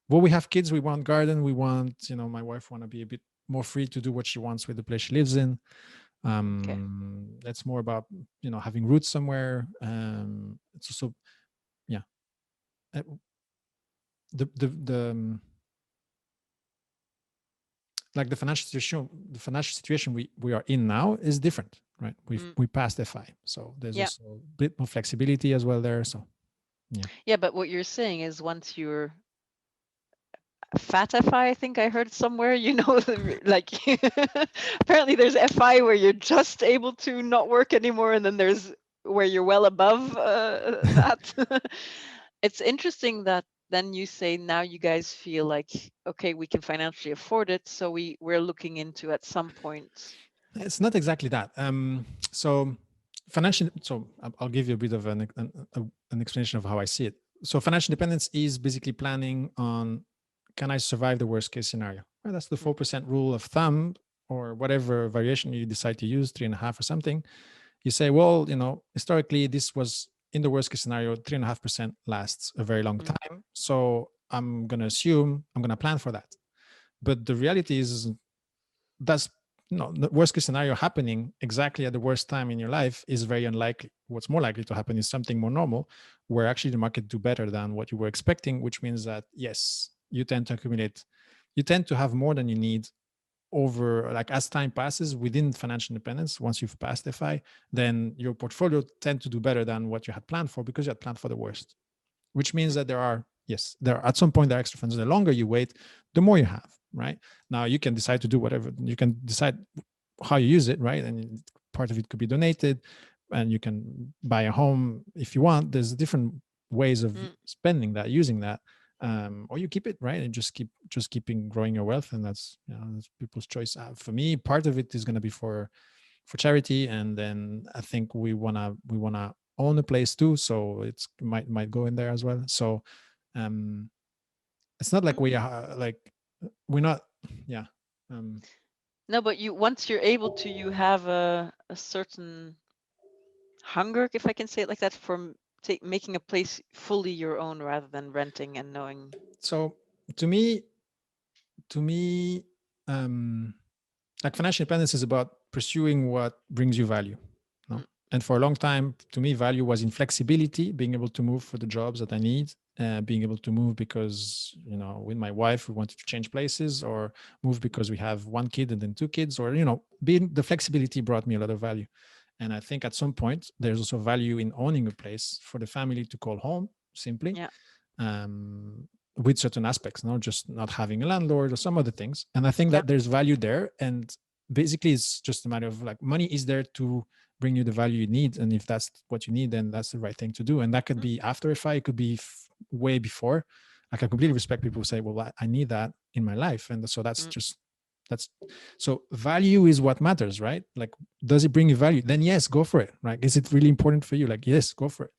Well, we have kids, we want garden, we want, my wife want to be a bit more free to do what she wants with the place she lives in. That's more about having roots somewhere. It's also, yeah, the like the financial situation we are in now is different, right? We passed FI, so there's also a bit more flexibility as well there. So Yeah, but what you're saying is once you're fat FI, I think I heard somewhere, like apparently there's FI where you're just able to not work anymore, and then there's where you're well above that. It's interesting that then you say now you guys feel like, okay, we can financially afford it, so we're looking into at some point. It's not exactly that. So financial. So I'll give you a bit of an explanation of how I see it. So financial independence is basically planning on, can I survive the worst case scenario? Well, that's the 4% rule of thumb, or whatever variation you decide to use, 3.5 or something. You say, well, historically this was in the worst case scenario, 3.5% lasts a very long time. So I'm gonna plan for that. But the reality is that's the worst case scenario happening exactly at the worst time in your life is very unlikely. What's more likely to happen is something more normal, where actually the market do better than what you were expecting, which means that yes, you tend to have more than you need over, like, as time passes within financial independence. Once you've passed FI, then your portfolio tend to do better than what you had planned for, because you had planned for the worst, which means that there are at some point there are extra funds. The longer you wait, the more you have, right? Now you can decide to do whatever, you can decide how you use it, right? And part of it could be donated, and you can buy a home if you want. There's different ways of spending that, using that, or you keep it, right, and just keeping growing your wealth, and that's that's people's choice. For me, part of it is going to be for charity, and then I think we wanna own a place too, so it's might go in there as well. So it's not like we are like we're not yeah No, but once you're able to, you have a certain hunger, if I can say it like that, for making a place fully your own rather than renting and knowing. So to me like, financial independence is about pursuing what brings you value, no? And for a long time, to me, value was in flexibility, being able to move for the jobs that I need, being able to move because, with my wife, we wanted to change places, or move because we have one kid and then two kids, or, being the flexibility brought me a lot of value. And I think at some point, there's also value in owning a place for the family to call home, simply. Yeah. With certain aspects, not just not having a landlord or some other things. And I think that there's value there. And basically, it's just a matter of, like, money is there to bring you the value you need. And if that's what you need, then that's the right thing to do. And that could be after FI, it could be way before. Like, I completely respect people who say, well, I need that in my life. And so so value is what matters, right? Like, does it bring you value? Then yes, go for it. Right? Is it really important for you? Like, yes, go for it.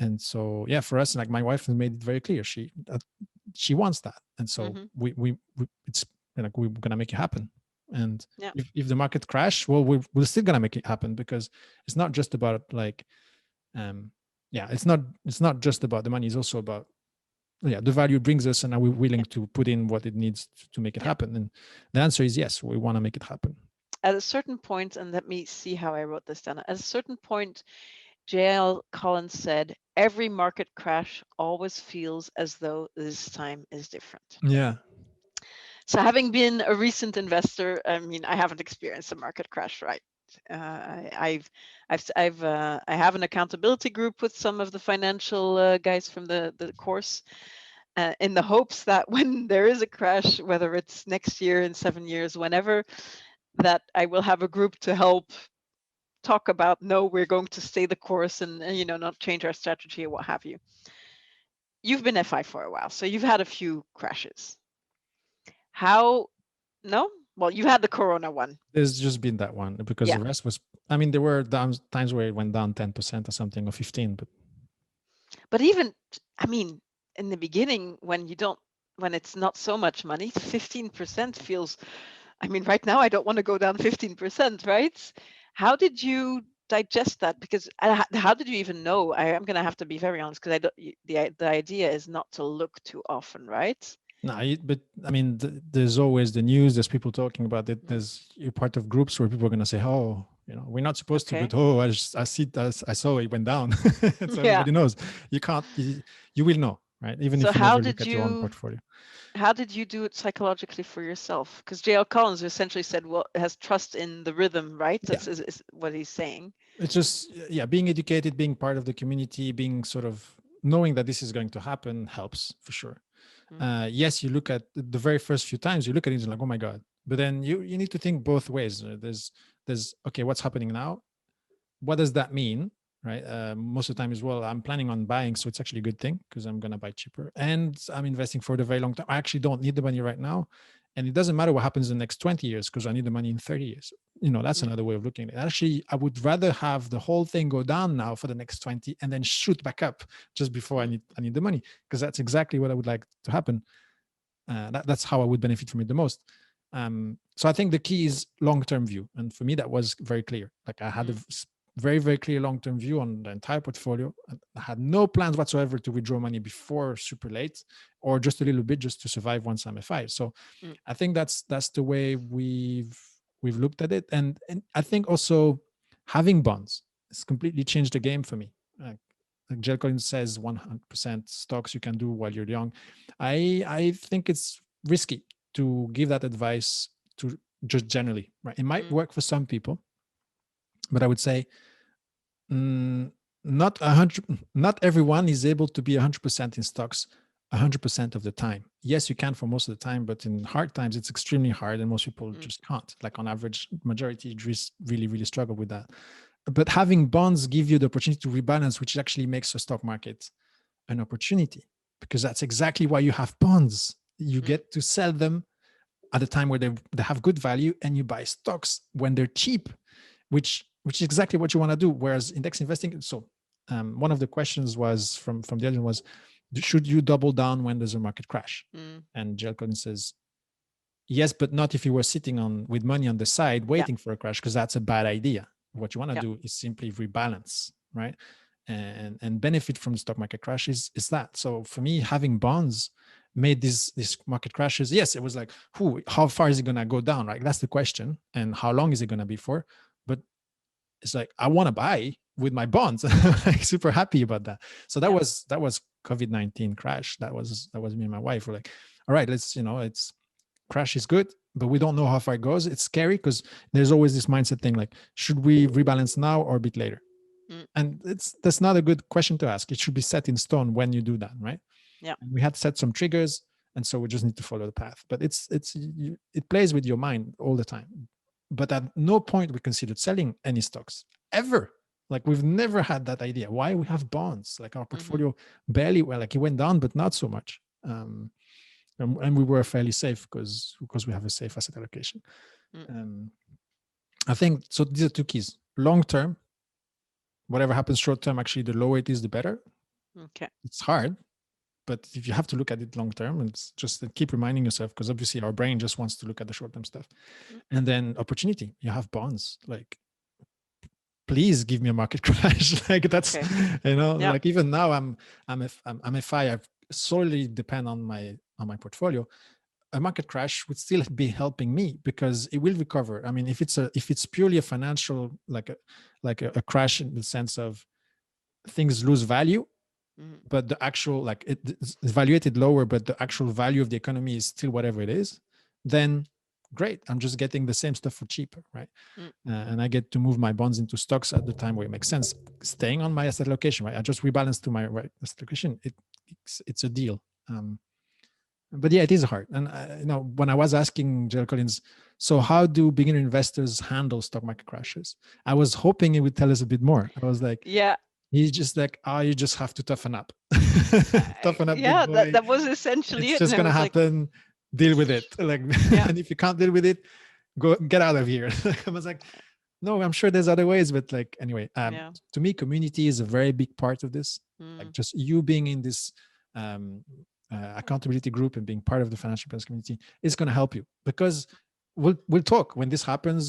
And so, for us, like, my wife has made it very clear, she wants that. And so we it's like, we're gonna make it happen. And if the market crash, well, we're still gonna make it happen, because it's not just about, like, it's not just about the money. It's also about the value it brings us, and are we willing to put in what it needs to make it happen? And the answer is yes, we want to make it happen. At a certain point, and let me see how I wrote this down. At a certain point, J.L. Collins said, every market crash always feels as though this time is different. Yeah. So, having been a recent investor, I mean, I haven't experienced a market crash, right? I have an accountability group with some of the financial guys from the course, in the hopes that when there is a crash, whether it's next year, in 7 years, whenever, that I will have a group to help talk about, no, we're going to stay the course and not change our strategy or what have you. You've been FI for a while, so you've had a few crashes. No? Well, you had the Corona one. There's just been that one, because the rest was, I mean, there were times where it went down 10% or something, or 15, but even, I mean, in the beginning, when it's not so much money, 15% feels, I mean, right now I don't want to go down 15%, right? How did you digest that? Because how did you even know? I'm going to have to be very honest, because the idea is not to look too often, right? No, but I mean, there's always the news. There's people talking about it. You're part of groups where people are going to say, "Oh, we're not supposed to," but I saw it went down. So everybody knows. You can't. You will know, right? Even if you never look at your own portfolio. How did you do it psychologically for yourself? Because J.L. Collins essentially said, well, has trust in the rhythm, right? That's is what he's saying. It's just, yeah, being educated, being part of the community, being sort of knowing that this is going to happen helps for sure. Mm, Yes, you look at the very first few times, you look at it and like, oh my God. But then you need to think both ways. There's okay, what's happening now? What does that mean? Right. Most of the time as well, I'm planning on buying, so it's actually a good thing because I'm gonna buy cheaper, and I'm investing for the very long time. I actually don't need the money right now, and it doesn't matter what happens in the next 20 years because I need the money in 30 years. That's mm, another way of looking at it. Actually, I would rather have the whole thing go down now for the next 20 and then shoot back up just before mm, I need the money, because that's exactly what I would like to happen. That's how I would benefit from it the most. So I think the key is long-term view, and for me that was very clear. Like I had a mm, very very clear long-term view on the entire portfolio. I had no plans whatsoever to withdraw money before super late, or just a little bit just to survive once I'm a FI. So mm, I think that's the way we've looked at it, and I think also having bonds has completely changed the game for me. Like Jill Collins says, 100% stocks you can do while you're young. I think it's risky to give that advice to just generally, right? It might mm, work for some people, but I would say mm, not 100. Not everyone is able to be 100% in stocks 100% of the time. Yes, you can for most of the time, but in hard times, it's extremely hard, and most people mm, just can't. Like on average, majority really really struggle with that. But having bonds give you the opportunity to rebalance, which actually makes the stock market an opportunity, because that's exactly why you have bonds. You mm, get to sell them at a time where they have good value, and you buy stocks when they're cheap, which is exactly what you want to do. Whereas index investing, so one of the questions was from the audience was, should you double down when there's a market crash? mm. And Jill Collins says, yes, but not if you were sitting on with money on the side Yeah, waiting for a crash, because that's a bad idea. What you want to yeah. do is simply rebalance, right? And benefit from the stock market crash is that. So for me, having bonds made these market crashes. Yes, it was like, how far is it gonna go down? Right? That's the question. And how long is it gonna be for? But it's like I want to buy with my bonds. I'm like super happy about that. So that Yeah. was COVID-19 crash. That was me and my wife. We're like, all right, let's it's crash is good, but we don't know how far it goes. It's scary because there's always this mindset thing like, should we rebalance now or a bit later? Mm, And that's not a good question to ask. It should be set in stone when you do that, right? yeah. And we had set some triggers, and so we just need to follow the path. But it plays with your mind all the time. But at no point we considered selling any stocks ever. Like we've never had that idea. Why we have bonds? Like our Hmm. portfolio barely, well, like it went down, but not so much. And we were fairly safe because we have a safe asset allocation. Mm, Um, I think so. These are two keys: long term, whatever happens short term. Actually, the lower it is, the better. okay. It's hard, but if you have to look at it long term, it's just keep reminding yourself, because obviously our brain just wants to look at the short term stuff. Mm, And then opportunity. You have bonds. Like, please give me a market crash. Like that's okay. Yeah. like even now I'm a FI. I solely depend on my portfolio. A market crash would still be helping me because it will recover. I mean, if it's purely a financial, like a crash in the sense of things lose value, Mm, but the actual, like it's evaluated lower, but the actual value of the economy is still whatever it is, then great. I'm just getting the same stuff for cheaper, right? mm, And I get to move my bonds into stocks at the time where it makes sense, staying on my asset allocation, right? I just rebalance to my right asset allocation. It's a deal. But yeah, it is hard. And when I was asking Jill Collins, so how do beginner investors handle stock market crashes? I was hoping he would tell us a bit more. I was like, yeah. he's just like, you just have to toughen up, toughen up, big Yeah, that boy. that was essentially It's it. And just I gonna was like, happen. Deal with it. Like, yeah. and if you can't deal with it, get out of here. I was like, no, I'm sure there's other ways, but like anyway, Yeah. to me, community is a very big part of this. Like Mm, just you being in this um, accountability group and being part of the financial planners community is going to help you, because we'll talk when this happens.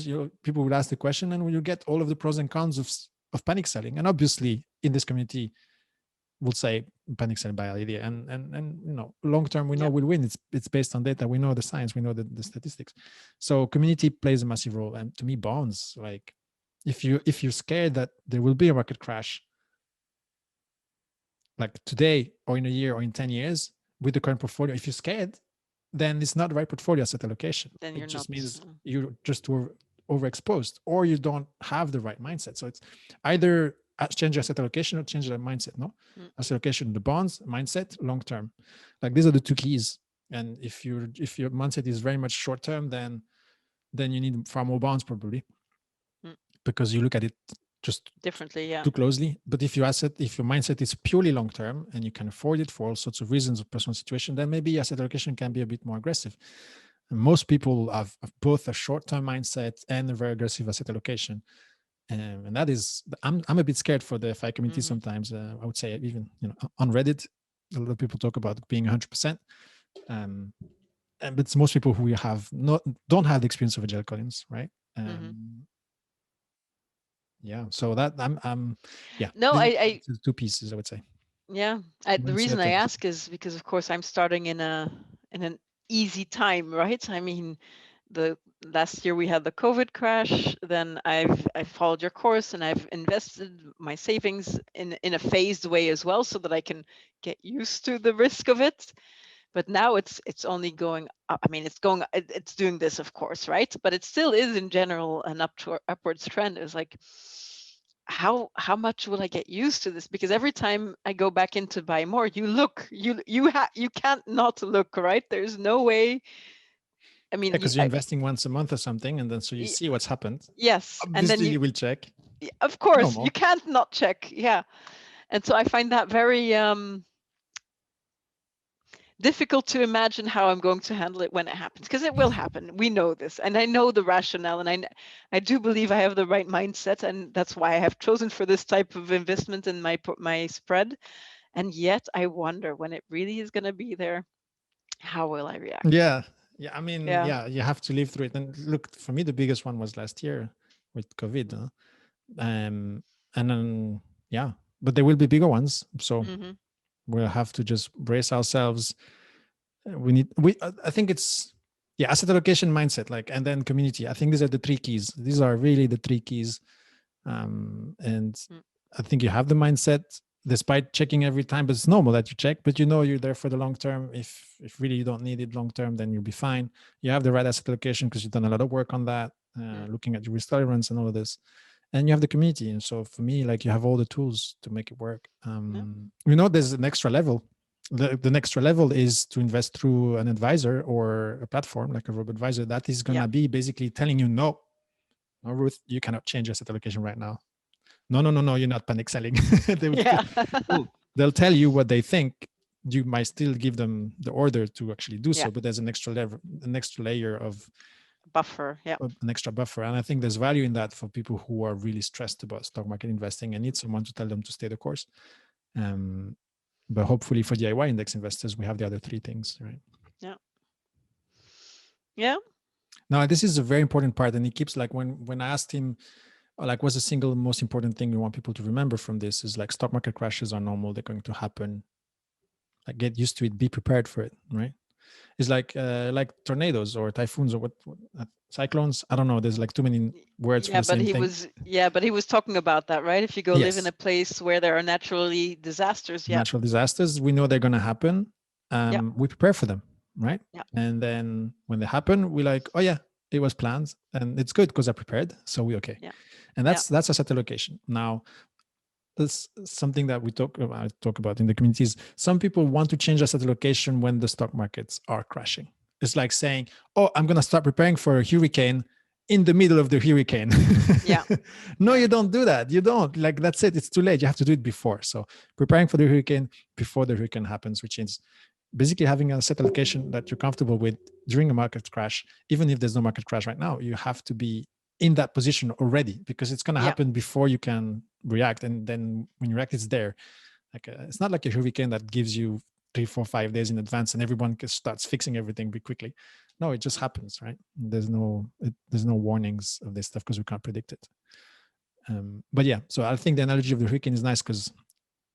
People will ask the question, and you'll get all of the pros and cons of panic selling. And obviously, in this community, we'll say panic selling by idea, and long term we know yeah. we'll win. It's based on data. We know the science. We know the statistics. So community plays a massive role. And to me, bonds, like if you're scared that there will be a market crash, like today or in a year or in 10 years with the current portfolio, if you're scared, then it's not the right portfolio asset allocation. Then It you're just not. means you just were overexposed, or you don't have the right mindset. So it's either change your asset allocation or change your mindset. No, asset allocation, the bonds, mindset, long term. Like these are the two keys. And if your mindset is very much short term, then you need far more bonds probably, because you look at it just differently. Yeah. too closely. But if your mindset is purely long term and you can afford it for all sorts of reasons of personal situation, then maybe asset allocation can be a bit more aggressive. And most people have both a short term mindset and a very aggressive asset allocation. And that is, I'm a bit scared for the FI community sometimes. I would say even on Reddit, a lot of people talk about being 100%. And but it's most people who don't have the experience of agile Collins, right? Yeah, so that I'm yeah. No, I two pieces, I would say. Yeah, the reason I ask is because, of course, I'm starting in an easy time, right? I mean, the last year we had the COVID crash. Then I followed your course and I've invested my savings in a phased way as well, so that I can get used to the risk of it. But now it's only going up. I mean, it's doing this, of course, right? But it still is in general an upwards trend. It's like, how much will I get used to this? Because every time I go back in to buy more, you can't not look, right? There's no way. I mean, because you're investing once a month or something, and then so you see what's happened. Yes, Obviously, and then you will check. Of course, you can't not check. Yeah, and so I find that very difficult to imagine how I'm going to handle it when it happens, because it will happen. We know this, and I know the rationale, and I do believe I have the right mindset, and that's why I have chosen for this type of investment in my spread. And yet I wonder, when it really is going to be there, how will I react? Yeah. I mean, you have to live through it. And look, for me, the biggest one was last year with COVID. And then but there will be bigger ones. So we'll have to just brace ourselves. I think it's asset allocation, mindset, and then community. I think these are the three keys. These are really the three keys. And I think you have the mindset despite checking every time, but it's normal that you check, but you're there for the long term. If really you don't need it long term, then you'll be fine. You have the right asset allocation because you've done a lot of work on that, looking at your risk tolerance and all of this. And you have the community. And so for me, you have all the tools to make it work. There's an extra level. The extra level is to invest through an advisor or a platform like a robo-advisor that is going to be basically telling you, no, Ruth, you cannot change asset allocation right now. No, you're not panic selling. They'll tell you what they think. You might still give them the order to actually do so, but there's an extra level, an extra layer of buffer, an extra buffer. And I think there's value in that for people who are really stressed about stock market investing and need someone to tell them to stay the course. But hopefully for DIY index investors, we have the other three things, right? Yeah. Now, this is a very important part. And he keeps when I asked him, what's the single most important thing we want people to remember from this, is stock market crashes are normal. They're going to happen. Get used to it, be prepared for it, right? It's like tornadoes or typhoons or what cyclones. I don't know. There's too many words for the same thing. But he was talking about that, right? If you go live in a place where there are natural disasters, natural disasters, we know they're going to happen. We prepare for them, right? And then when they happen, we're like, oh yeah, it was planned, and it's good because I prepared, so we're okay. And that's asset allocation. Now, that's something that I talk about in the communities. Some people want to change asset allocation when the stock markets are crashing. It's like saying, oh, I'm going to start preparing for a hurricane in the middle of the hurricane. No, you don't do that. You don't. That's it. It's too late. You have to do it before. So preparing for the hurricane before the hurricane happens, which is basically having a asset allocation that you're comfortable with during a market crash. Even if there's no market crash right now, you have to be in that position already, because it's going to happen before you can react. And then when you react, it's there. It's not like a hurricane that gives you 3, 4, 5 days in advance and everyone starts fixing everything pretty quickly. No, it just happens, right? There's no warnings of this stuff because we can't predict it. But so I think the analogy of the hurricane is nice, because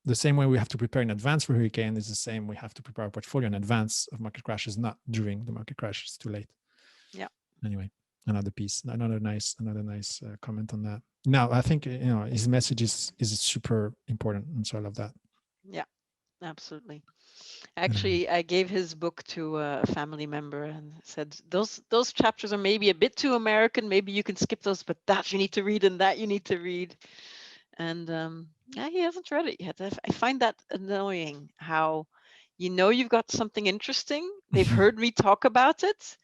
the same way we have to prepare in advance for hurricane is the same we have to prepare our portfolio in advance of market crashes, not during the market crash. It's too late. Anyway, another piece, another nice comment on that. Now, I think his message is super important, and so I love that. Absolutely. Actually, I gave his book to a family member and said, those chapters are maybe a bit too American. Maybe you can skip those, but that you need to read and that you need to read. And yeah, he hasn't read it yet. I find that annoying how you've got something interesting. They've heard me talk about it,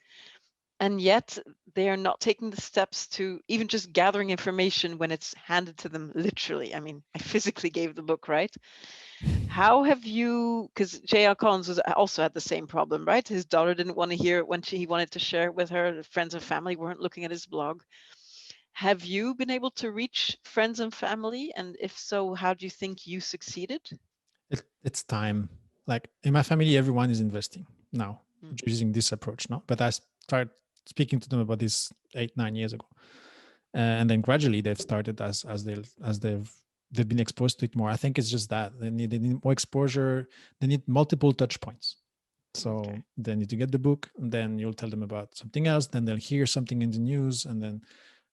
and yet they are not taking the steps to even just gathering information when it's handed to them literally. I mean, I physically gave the book, right? How have you, because J.R. Collins was also had the same problem, right? His daughter didn't want to hear it when he wanted to share it with her. Friends and family weren't looking at his blog. Have you been able to reach friends and family? And if so, how do you think you succeeded? It's time. Like in my family, everyone is investing now using this approach. No, but I started speaking to them about this 8-9 years ago, and then gradually they've started as they've been exposed to it more. I think it's just that they need more exposure. They need multiple touch points. So they need to get the book, and then you'll tell them about something else. Then they'll hear something in the news, and then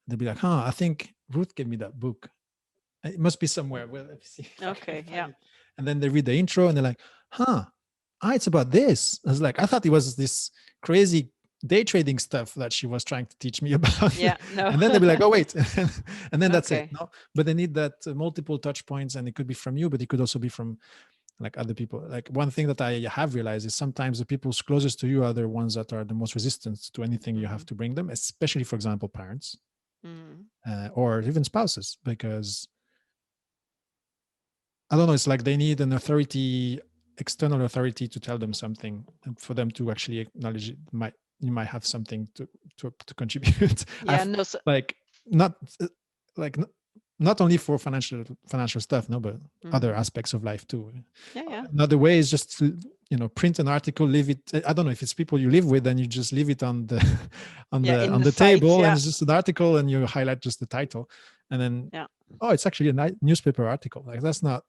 they'll be like, "Huh, I think Ruth gave me that book. It must be somewhere. Well, let me see if I can find it." And then they read the intro, and they're like, "Huh, it's about this." I was like, I thought it was this crazy day trading stuff that she was trying to teach me about. Yeah, no. And then they'll be like, "Oh, wait," and then that's it. No, but they need that multiple touch points, and it could be from you, but it could also be from like other people. Like one thing that I have realized is sometimes the people closest to you are the ones that are the most resistant to anything you have to bring them, especially, for example, parents or even spouses, because I don't know, it's like they need an authority, external authority, to tell them something, and for them to actually acknowledge it. You might have something to contribute. Yeah, no, so, like not like not only for financial stuff, no, but other aspects of life too. Yeah. Another way is just to, print an article, leave it. I don't know if it's people you live with, then you just leave it on the on the table, and it's just an article, and you highlight just the title, and then oh, it's actually a newspaper article. Like that's not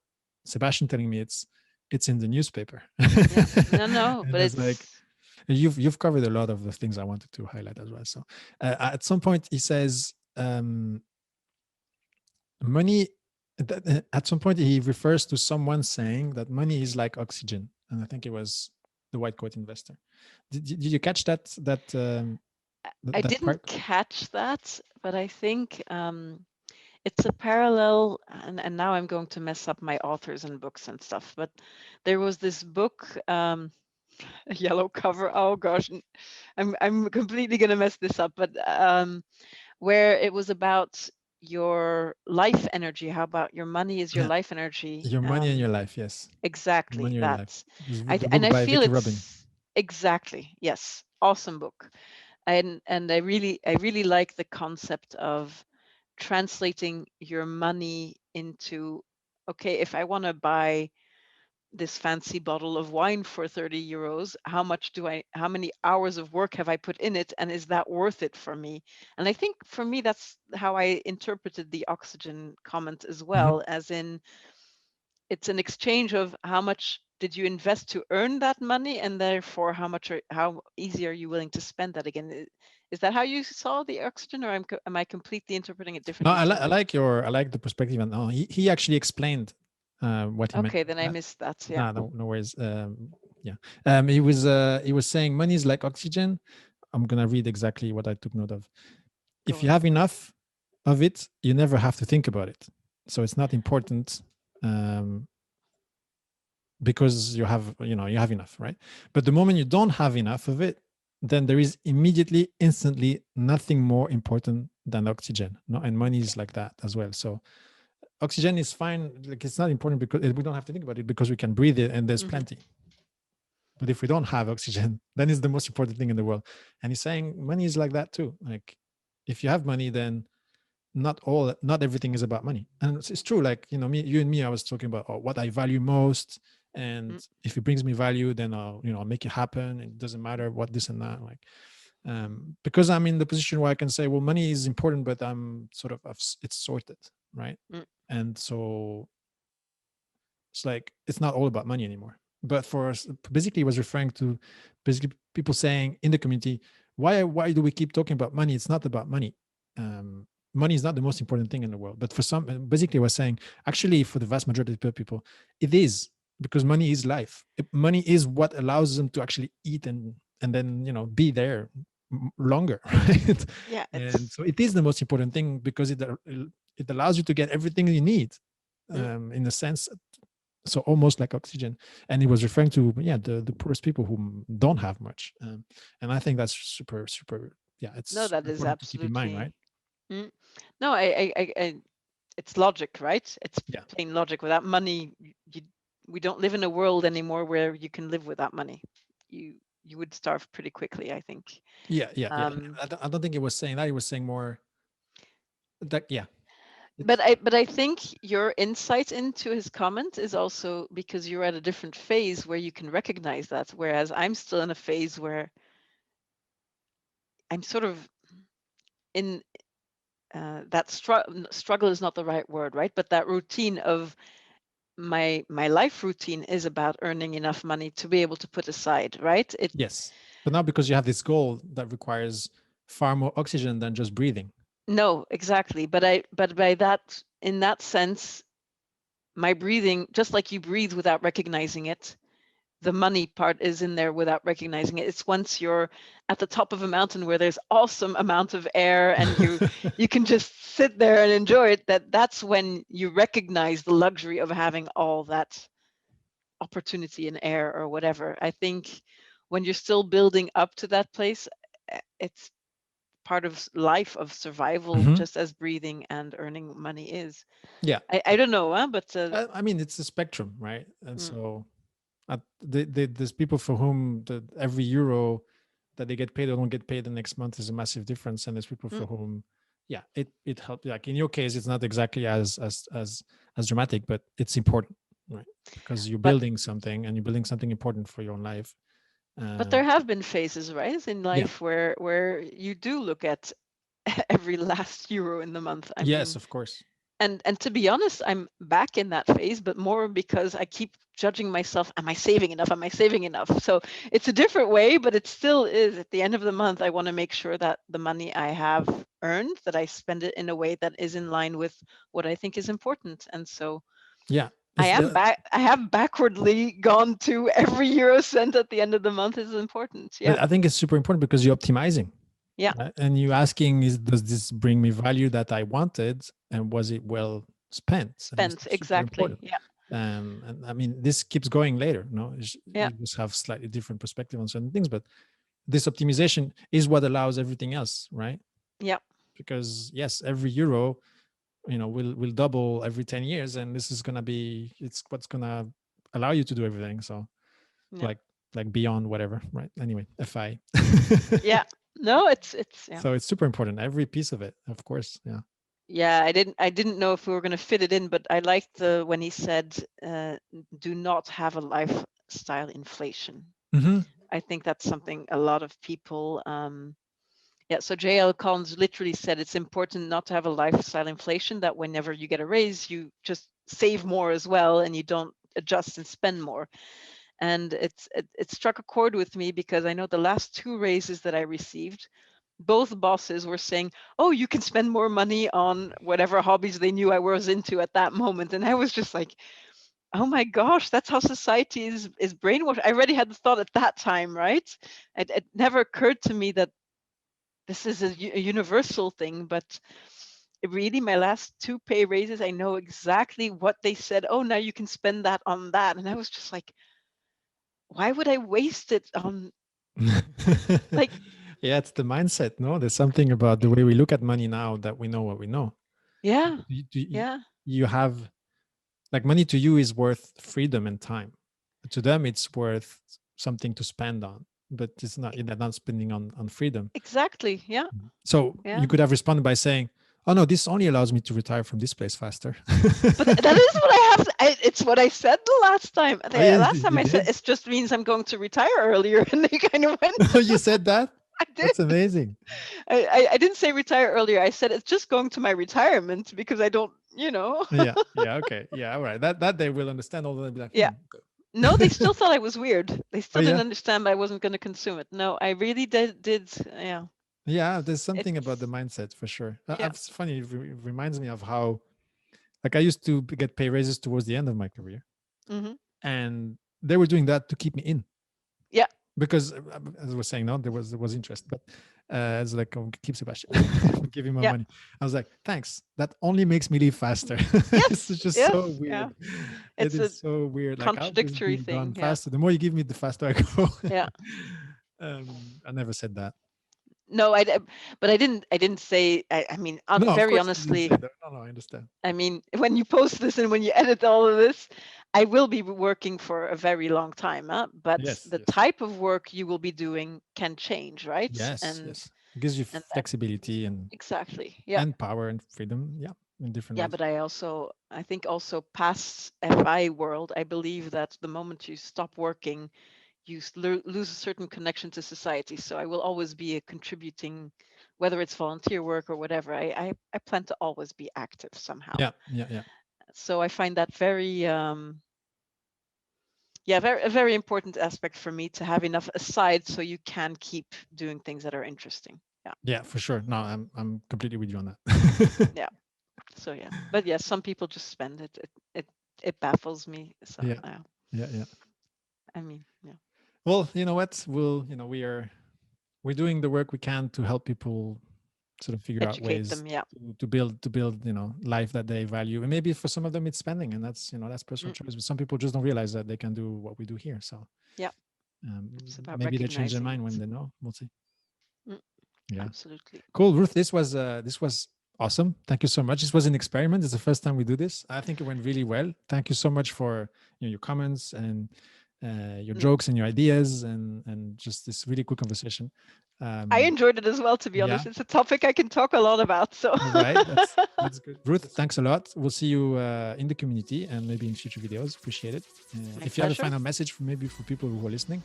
Sebastien telling me it's in the newspaper. No, but it's like you've covered a lot of the things I wanted to highlight as well. So at some point he says money. At some point he refers to someone saying that money is like oxygen, and I think it was the white coat investor. Did you catch that? I didn't catch that, but I think it's a parallel, and now I'm going to mess up my authors and books and stuff, but there was this book, a yellow cover. Oh gosh, I'm completely gonna mess this up, but where it was about your life energy. How about your money is your life energy? Your money and your life, yes. Exactly. That's and I feel it's exactly, yes. Awesome book. And I really like the concept of translating your money into, okay, if I want to buy this fancy bottle of wine for 30 euros, how many hours of work have I put in it, and is that worth it for me? And I think for me that's how I interpreted the oxygen comment as well, as in it's an exchange of how much did you invest to earn that money, and therefore how easy are you willing to spend that again? Is that how you saw the oxygen, or am I completely interpreting it differently? No, I like the perspective, and he actually explained what he meant. Okay, then I missed that. Yeah. No worries. He was saying money is like oxygen. I'm gonna read exactly what I took note of. If you have enough of it, you never have to think about it. So it's not important because you have enough, right? But the moment you don't have enough of it, then there is immediately, instantly nothing more important than oxygen. No, and money is like that as well. So oxygen is fine. Like it's not important because we don't have to think about it because we can breathe it and there's plenty. But if we don't have oxygen, then it's the most important thing in the world. And he's saying money is like that too. Like if you have money, then not everything is about money. And it's true. Like, you and me, I was talking about what I value most. And if it brings me value, then I'll make it happen. It doesn't matter what this and that. Like, because I'm in the position where I can say, well, money is important, but I'm sort of, it's sorted, right? And so it's like, it's not all about money anymore. But for us, basically, it was referring to basically people saying in the community, why do we keep talking about money? It's not about money. Money is not the most important thing in the world. But for some, basically, I was saying, actually, for the vast majority of people, it is. because money is life. Money is what allows them to actually eat and then be there longer, right? Yeah, And it's so it is the most important thing because it allows you to get everything you need, mm, in a sense. So almost like oxygen. And he was referring to, yeah, the poorest people who don't have much, and I think that's super super, yeah, it's no, that super is important to keep in mind, right? absolutely mm. No, it's logic, right? It's Yeah, plain logic. Without money, we don't live in a world anymore where you can live without money. You you would starve pretty quickly, I think. yeah. Um, I don't think he was saying that. He was saying more that, yeah, but it's I think your insight into his comment is also because you're at a different phase where you can recognize that, whereas I'm still in a phase where I'm sort of in that struggle is not the right word, right? But that routine of my life routine is about earning enough money to be able to put aside, right? It yes. But now because you have this goal that requires far more oxygen than just breathing. no, exactly. But by that, in that sense, my breathing, just like you breathe without recognizing it, the money part is in there without recognizing it. It's once you're at the top of a mountain where there's awesome amount of air and you can just sit there and enjoy it, that's when you recognize the luxury of having all that opportunity in air or whatever. I think when you're still building up to that place, it's part of life of survival, Mhm. just as breathing and earning money is. Yeah. I don't know, huh? But I mean, it's a spectrum, right? And mm, so there's people for whom every euro that they get paid or don't get paid the next month is a massive difference, and there's people mm, for whom, yeah, it helps. Like in your case, it's not exactly as dramatic, but it's important, right? Because you're but building something and you're building something important for your own life. there Um, have been phases, right, in yeah. life where you do look at every last euro in the month. I Yes, mean, of course. and to be honest, I'm back in that phase, but more because I keep judging myself. Am I saving enough? Am I saving enough? So it's a different way, but it still is. At the end of the month, I want to make sure that the money I have earned, that I spend it in a way that is in line with what I think is important. And so Yeah. I It's am the back. I have backwardly gone to every euro cent at the end of the month is important. Yeah. But I think it's super important because you're optimizing, Yeah. right? And you asking, does this bring me value that I wanted, and was it well spent? And it's Spent. super Exactly. important. Yeah. And I mean, this keeps going later. Yeah. You just have slightly different perspective on certain things, but this optimization is what allows everything else, right? Yeah. Because yes, every euro, will double every 10 years, and this is gonna be it's what's gonna allow you to do everything. So Yeah. like beyond whatever, right? Anyway, FI. Yeah. No, it's yeah. So it's super important, every piece of it, of course. Yeah. Yeah, I didn't know if we were going to fit it in, but I liked the when he said, "Do not have a lifestyle inflation." Hmm. I think that's something a lot of people. Yeah, so J.L. Collins literally said it's important not to have a lifestyle inflation. That whenever you get a raise, you just save more as well, and you don't adjust and spend more. And it struck a chord with me because I know the last two raises that I received, both bosses were saying, "Oh, you can spend more money on whatever hobbies they knew I was into at that moment." And I was just like, "Oh my gosh, that's how society is brainwashed." I already had the thought at that time, right? It never occurred to me that this is a universal thing, but really, my last two pay raises, I know exactly what they said. "Oh, now you can spend that on that," and I was just like, "Why would I waste it on like?" Yeah, it's the mindset. No, there's something about the way we look at money now that we know what we know. Yeah, You, yeah, you have, like, money to you is worth freedom and time. To them, it's worth something to spend on, but it's not. They're not spending on freedom. exactly. Yeah, So yeah. you could have responded by saying, "Oh no, this only allows me to retire from this place faster." But that is what I have. It's what I said the last time. Oh, The yeah, last time you I said did. it just means I'm going to retire earlier, and they kind of went. No, you said that. I did. That's amazing. I didn't say retire earlier. I said it's just going to my retirement because I don't, you know. Yeah, yeah, okay, yeah, all right. That they will understand. Although they'll be like, Yeah. No, they still thought I was weird. They oh still didn't yeah, understand I wasn't going to consume it. No, I really did. Yeah. yeah. There's something about the It's mindset for sure. yeah. It's funny. It reminds me of how, like, I used to get pay raises towards the end of my career, Hmm. and they were doing that to keep me in. Yeah. Because as I was saying, no, there was interest, but it's like, oh, keep Sebastien, give him more Yeah. money. I was like, thanks. That only makes me leave faster. Yes. It's just Yes. so Yeah. weird. It It's a is so weird. Like, I'll just contradictory be gone thing. Yeah. faster. The more you give me, the faster I go. Yeah. I never said that. No, but I didn't say. I mean, No, of very course you didn't honestly. say that. No, I understand. I mean, when you post this and when you edit all of this, I will be working for a very long time. But Yes, the yes. type of work you will be doing can change, right? Yes, And yes. It gives you that flexibility exactly. Yeah. and power and freedom. Yeah, in different Yeah, ways. but I think also past FI world, I believe that the moment you stop working, you lose a certain connection to society. So I will always be a contributing, whether it's volunteer work or whatever. I plan to always be active somehow. Yeah. So I find that very a very important aspect for me to have enough aside so you can keep doing things that are interesting. Yeah, for sure. No, I'm completely with you on that. Yeah. So yeah, but yes, some people just spend it. It baffles me. So Yeah. I mean, yeah. Well, you know what? We're doing the work we can to help people sort of figure out Educate ways them. Yeah. to build life that they value. And maybe for some of them it's spending, and that's that's personal choice. But some people just don't realize that they can do what we do here. So Yeah. It's about maybe they change their recognizing mind when it. they know. We'll see. Yeah. Absolutely. Cool, Ruth. This was awesome. Thank you so much. This was an experiment. It's the first time we do this. I think it went really well. Thank you so much for your comments and your jokes and your ideas and just this really cool conversation. I enjoyed it as well, to be honest. It's a topic I can talk a lot about. So all right, that's good. Ruth, thanks a lot. We'll see you in the community and maybe in future videos. Appreciate it. If you have a final message for people who are listening.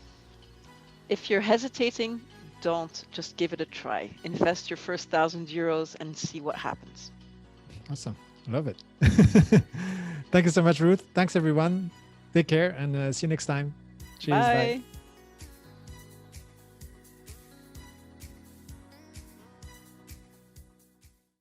If you're hesitating, don't, just give it a try. Invest your first €1,000 and see what happens. Awesome. Love it. Thank you so much, Ruth. Thanks, everyone. Take care and see you next time. Cheers. Bye.